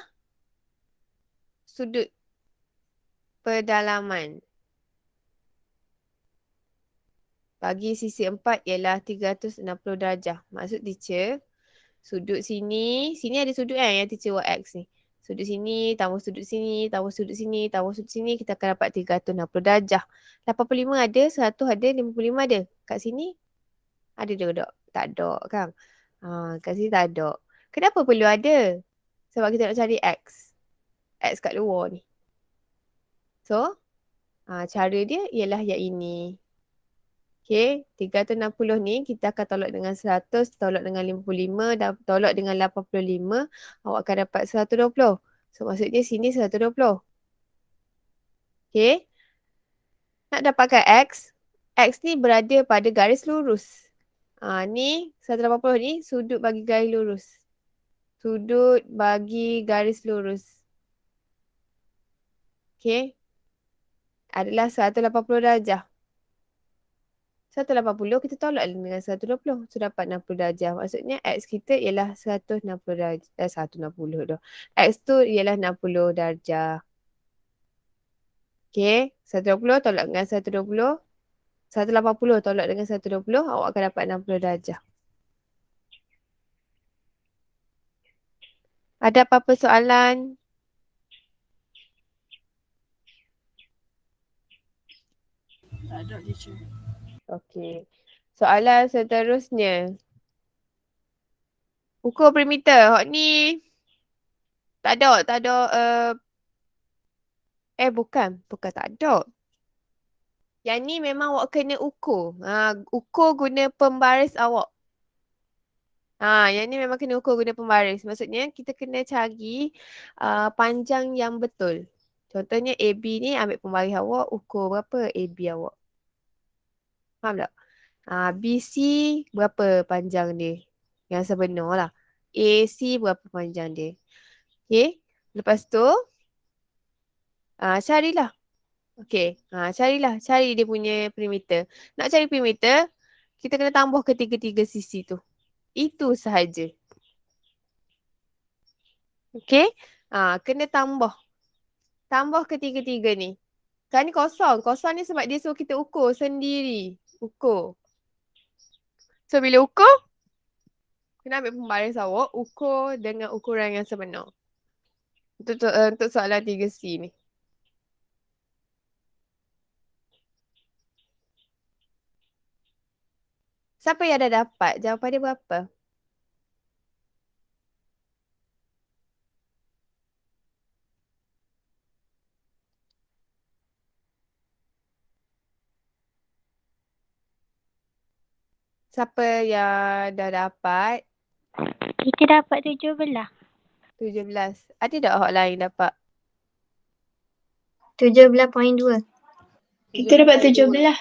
sudut pedalaman. Bagi sisi 4 ialah 360 darjah. Maksud teacher, sudut sini ada sudut kan yang teacher buat X ni. Sudut sini, tambah sudut sini, tambah sudut sini, tambah sudut sini, kita akan dapat 360 darjah. 85 ada, 100 ada, 55 ada. Kat sini, ada tak? Tak ada kan? Kat sini tak ada. Kenapa perlu ada? Sebab kita nak cari X. X kat luar ni. So, cara dia ialah yang ini. Okay, 360 ni kita akan tolak dengan 100, tolak dengan 55 dan tolak dengan 85. Awak akan dapat 120. So maksudnya sini 120. Okay. Nak dapatkan X. X ni berada pada garis lurus. Ni 180 ni sudut bagi garis lurus. Sudut bagi garis lurus. Okay. Adalah 180 darjah. 180 kita tolak dengan 120. So dapat 60 darjah. Maksudnya X kita ialah 160 darjah. 160 dah. X tu ialah 60 darjah. Okay. 120 tolak dengan 120. 180 tolak dengan 120. Awak akan dapat 60 darjah. Ada apa-apa soalan? Okey. Soalan seterusnya. Ukur perimeter. Hak ni tak ada bukan tak ada. Yang ni memang awak kena ukur. Ukur guna pembaris awak. Yang ni memang kena ukur guna pembaris. Maksudnya kita kena cari panjang yang betul. Contohnya AB ni ambil pembaris awak, ukur berapa AB awak. Faham tak? BC berapa panjang dia. Yang sebenar lah. AC berapa panjang dia. Okay. Lepas tu, carilah. Okay. Cari dia punya perimeter. Nak cari perimeter, kita kena tambah ketiga-tiga sisi tu. Itu sahaja. Okay. Kena tambah. Tambah ketiga-tiga ni. Kan ni kosong. Kosong ni sebab dia suruh kita ukur sendiri. Ukur. So, bila ukur, kena ambil pembaris awak, ukur dengan ukuran yang sebenar. Untuk soalan 3C ni. Siapa yang dah dapat? Jawapan dia berapa? Siapa yang dah dapat? Kita dapat 17. 17. Ada tak orang lain dapat? 17.2. Kita dapat 17.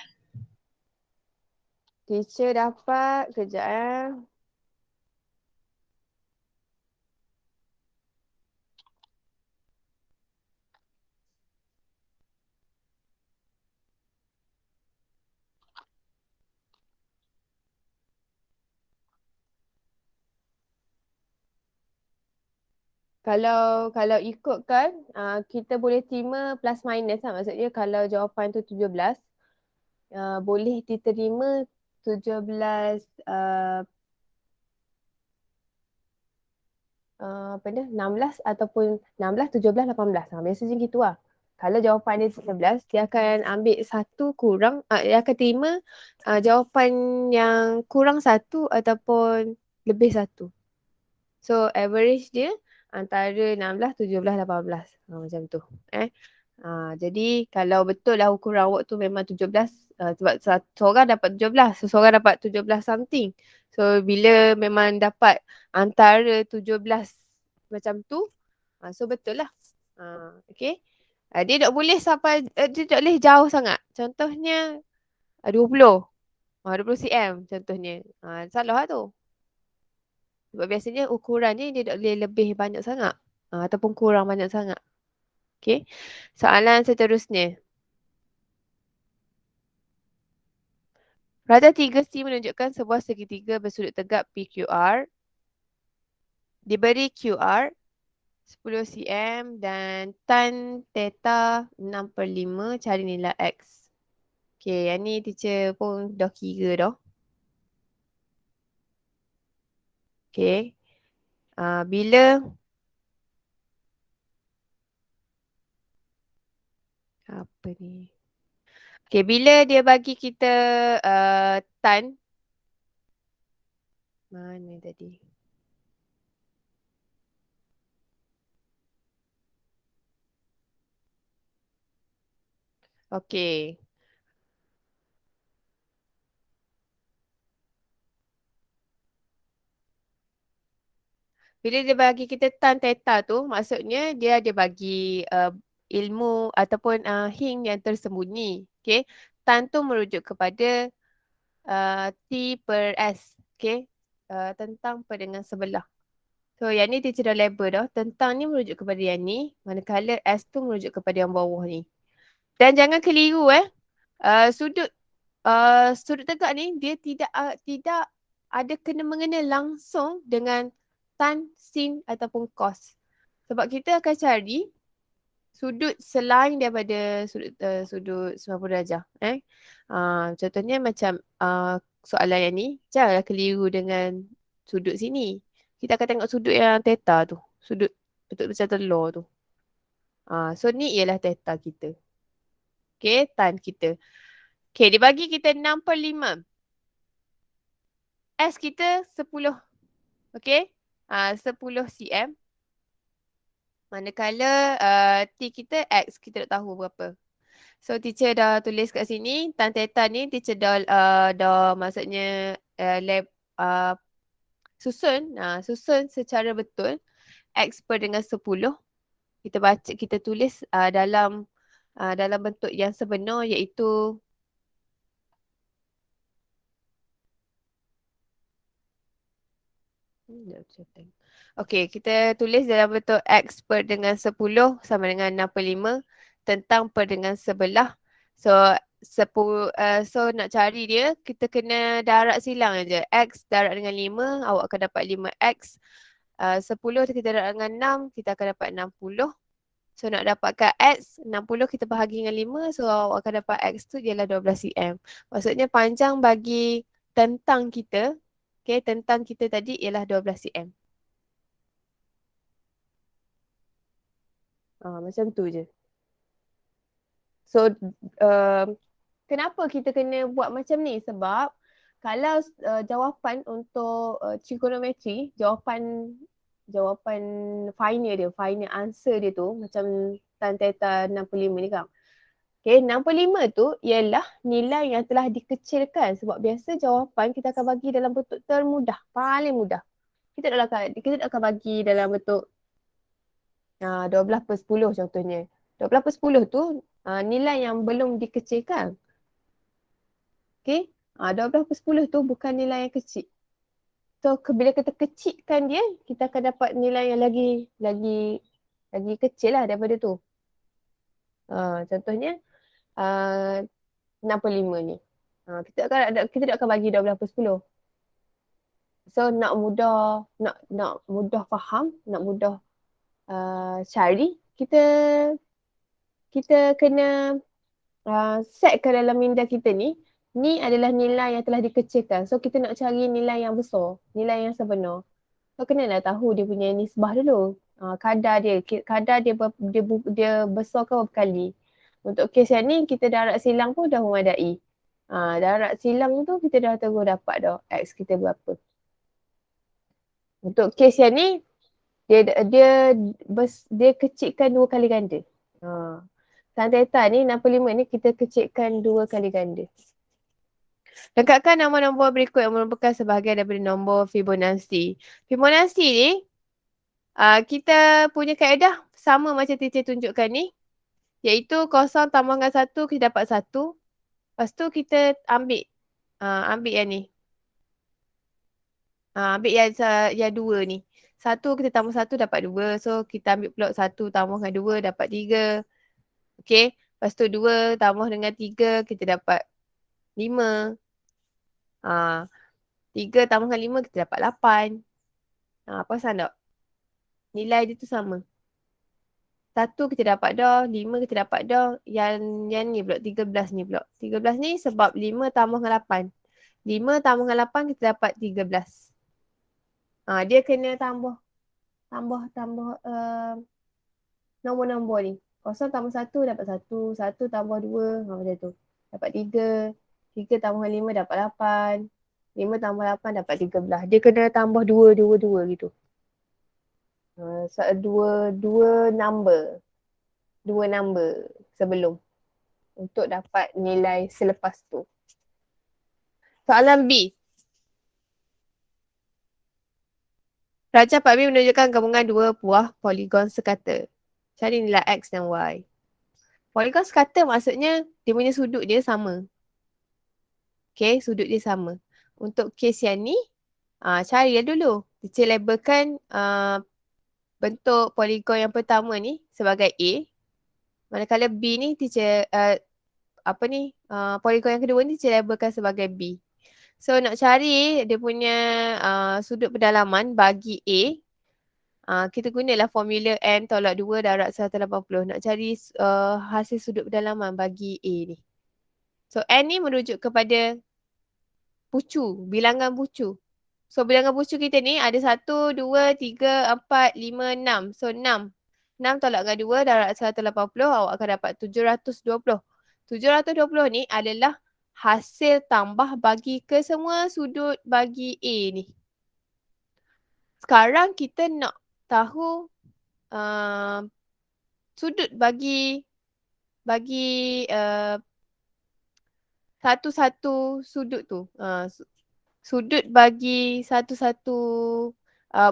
Teacher dapat. Kejap Kalau ikutkan, kita boleh terima plus minus lah. Maksudnya kalau jawapan tu 17, boleh diterima 17 apa dia 16 ataupun 16, 17, 18. Biasanya macam gitu lah. Kalau jawapan dia 19, dia akan ambil satu kurang, dia akan terima jawapan yang kurang satu ataupun lebih satu. So average dia antara 16, 17, 18. Macam tu. Jadi kalau betul lah ukuran awak tu memang 17, sebab seorang dapat 17, seseorang dapat 17 something. So bila memang dapat antara 17 macam tu, so betul lah. Okay. Dia tak boleh sampai, dia tak boleh jauh sangat. Contohnya 20. 20 cm contohnya. Salah lah tu. Sebab biasanya ukuran ni dia tak boleh lebih banyak sangat. Ataupun kurang banyak sangat. Okay. Soalan seterusnya. Rata 3C menunjukkan sebuah segitiga bersudut tegak PQR. Diberi QR 10 cm dan tan theta 6/5, cari nilai X. Okay, yang ni teacher pun dah kira dah. Okay. Bila apa ni? Okay, bila dia bagi kita tan. Mana tadi? Okay. Bila dia bagi kita tan theta tu, maksudnya dia ada bagi ilmu ataupun hint yang tersembunyi. Okay. Tan tu merujuk kepada T per S. Okay. Tentang per dengan sebelah. So yang ni teacher dah label dah. Tentang ni merujuk kepada yang ni. Manakala S tu merujuk kepada yang bawah ni. Dan jangan keliru sudut sudut tegak ni dia tidak ada kena-mengena langsung dengan tan, sin ataupun cos. Sebab kita akan cari sudut selain daripada sudut 90 darjah. Contohnya macam soalan yang ni, janganlah keliru dengan sudut sini. Kita akan tengok sudut yang theta tu. Sudut betul macam telur tu. So ni ialah theta kita. Okay, tan kita. Okay, dia bagi kita 6/5. S kita 10. Okay. 10 cm. Manakala T kita X kita tak tahu berapa. So teacher dah tulis kat sini. Tan theta ni teacher dah maksudnya uh, susun. Susun secara betul. X per dengan 10. Kita baca, kita tulis dalam bentuk yang sebenar iaitu okey, kita tulis dalam bentuk X per dengan 10 sama dengan 6/5 tentang per dengan sebelah. So, so nak cari dia, kita kena darab silang aja. X darab dengan 5, awak akan dapat 5X. 10 kita darab dengan 6, kita akan dapat 60. So nak dapatkan X, 60 kita bahagi dengan 5, so awak akan dapat X tu ialah 12 cm. Maksudnya panjang bagi tentang kita, okay, tentang kita tadi ialah 12 cm. Macam tu je. So, kenapa kita kena buat macam ni? Sebab kalau jawapan untuk trigonometry, jawapan final answer dia tu macam tan theta 65 ni kan. Okay, 65 tu ialah nilai yang telah dikecilkan. Sebab biasa jawapan kita akan bagi dalam bentuk termudah, paling mudah. Kita tak akan bagi dalam bentuk 12/10 contohnya. 12/10 tu nilai yang belum dikecilkan. Okay, 12/10 tu bukan nilai yang kecil. So bila kita kecilkan dia, kita akan dapat nilai yang lagi kecil lah daripada tu. Contohnya 6/5 ni. Kita tak akan bagi 12/10. So nak mudah faham, nak mudah cari, kita kena set ke dalam minda kita ni adalah nilai yang telah dikecilkan. So kita nak cari nilai yang besar, nilai yang sebenar. So kenalah tahu dia punya nisbah dulu. Kadar dia besar ke berapa kali. Untuk kes yang ni kita darab silang pun dah memadai. Darab silang tu kita dah terus dapat dah X kita berapa. Untuk kes yang ni dia kecilkan 2 kali ganda. Tan theta ni 65 ni kita kecilkan 2 kali ganda. Lengkapkan nombor-nombor berikut yang merupakan sebahagian daripada nombor Fibonacci. Fibonacci ni kita punya kaedah sama macam teacher tunjukkan ni, iaitu 0 tambah dengan 1 kita dapat 1. Lepas tu kita ambil yang ni. Ambil yang 2 ni. 1 kita tambah 1 dapat 2. So kita ambil pula 1 tambah dengan 2 dapat 3. Okay. Lepas tu 2 tambah dengan 3 kita dapat 5. 3 tambah dengan 5 kita dapat 8. Perasan tak? Nilai dia tu sama. 1 kita dapat dah, 5 kita dapat dah. Yang ni pula, 13 ni pula. 13 ni sebab 5 tambah dengan 8. 5 tambah dengan 8 kita dapat 13. Dia kena tambah nombor-nombor ni. 0 tambah 1 dapat 1. 1 tambah 2 macam tu. Dapat 3. 3 tambah 5 dapat 8. 5 tambah 8 dapat 13. Dia kena tambah 2 gitu. Dua number sebelum untuk dapat nilai selepas tu. Soalan B. Rajah 4B menunjukkan gabungan dua buah poligon sekata. Cari nilai X dan Y. Poligon sekata maksudnya dia punya sudut dia sama. Okay, sudut dia sama. Untuk kes yang ni, cari dulu. Teacher labelkan bentuk poligon yang pertama ni sebagai A. Manakala B ni teacher poligon yang kedua ni teacher labelkan sebagai B. So nak cari dia punya sudut pendalaman bagi A, kita gunalah formula N tolak 2 darab 180. Nak cari hasil sudut pendalaman bagi A ni. So N ni merujuk kepada bilangan pucu. So bilangan pucu kita ni ada 1, 2, 3, 4, 5, 6. So 6. 6 tolak dengan 2 darab 180, awak akan dapat 720. 720 ni adalah hasil tambah bagi ke semua sudut bagi A ni. Sekarang kita nak tahu sudut bagi satu-satu sudut tu. Sudut bagi satu-satu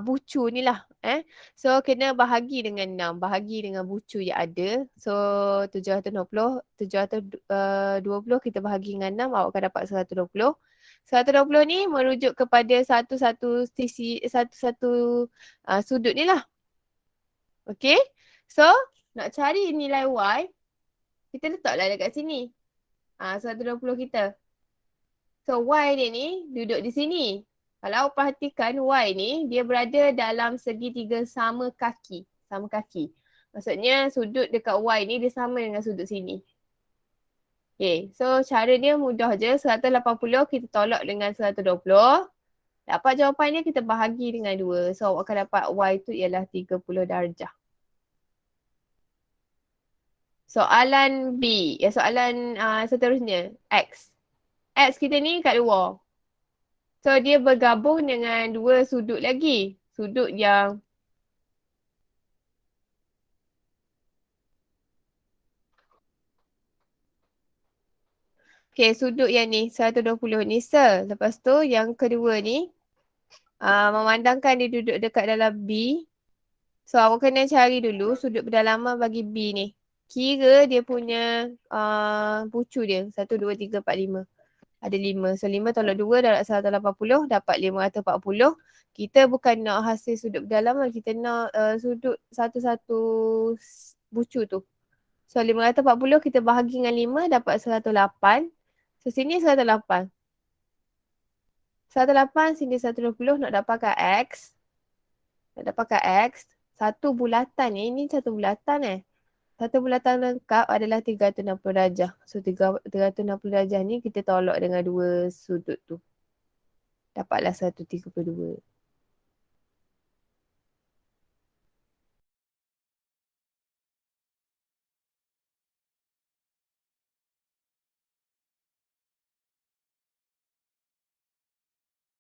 bucu ni lah. So kena bahagi dengan 6. Bahagi dengan bucu yang ada. So 720 kita bahagi dengan 6, awak akan dapat 120. 120 ni merujuk kepada satu-satu sisi, satu-satu sudut ni lah. Okay. So nak cari nilai Y, kita letaklah dekat sini. 120 kita. So Y dia ni duduk di sini. Kalau awak perhatikan Y ni dia berada dalam segitiga sama kaki. Sama kaki. Maksudnya sudut dekat Y ni dia sama dengan sudut sini. Okay. So cara dia mudah je. 180 kita tolak dengan 120. Dapat jawapan dia kita bahagi dengan 2. So awak akan dapat Y tu ialah 30 darjah. Soalan B. Soalan seterusnya. X. X kita ni kat luar. So dia bergabung dengan 2 sudut lagi. Sudut yang sudut yang ni 120 ni sir. Lepas tu yang kedua ni memandangkan dia duduk dekat dalam B. So awak kena cari dulu sudut berdalaman bagi B ni. Kira dia punya bucu dia. 1, 2, 3, 4, 5. Ada 5. So 5 tolak 2 dapat 180. Dapat 540. Kita bukan nak hasil sudut berdalaman. Kita nak sudut satu-satu bucu tu. So 540 kita bahagi dengan 5 dapat 108. So sini 108. 108 sini 120 nak dapatkan X. Nak dapatkan X. Satu bulatan ni. Ini satu bulatan Satu bulatan lengkap adalah 360 darjah. So 360 darjah ni kita tolak dengan 2 sudut tu. Dapatlah 132.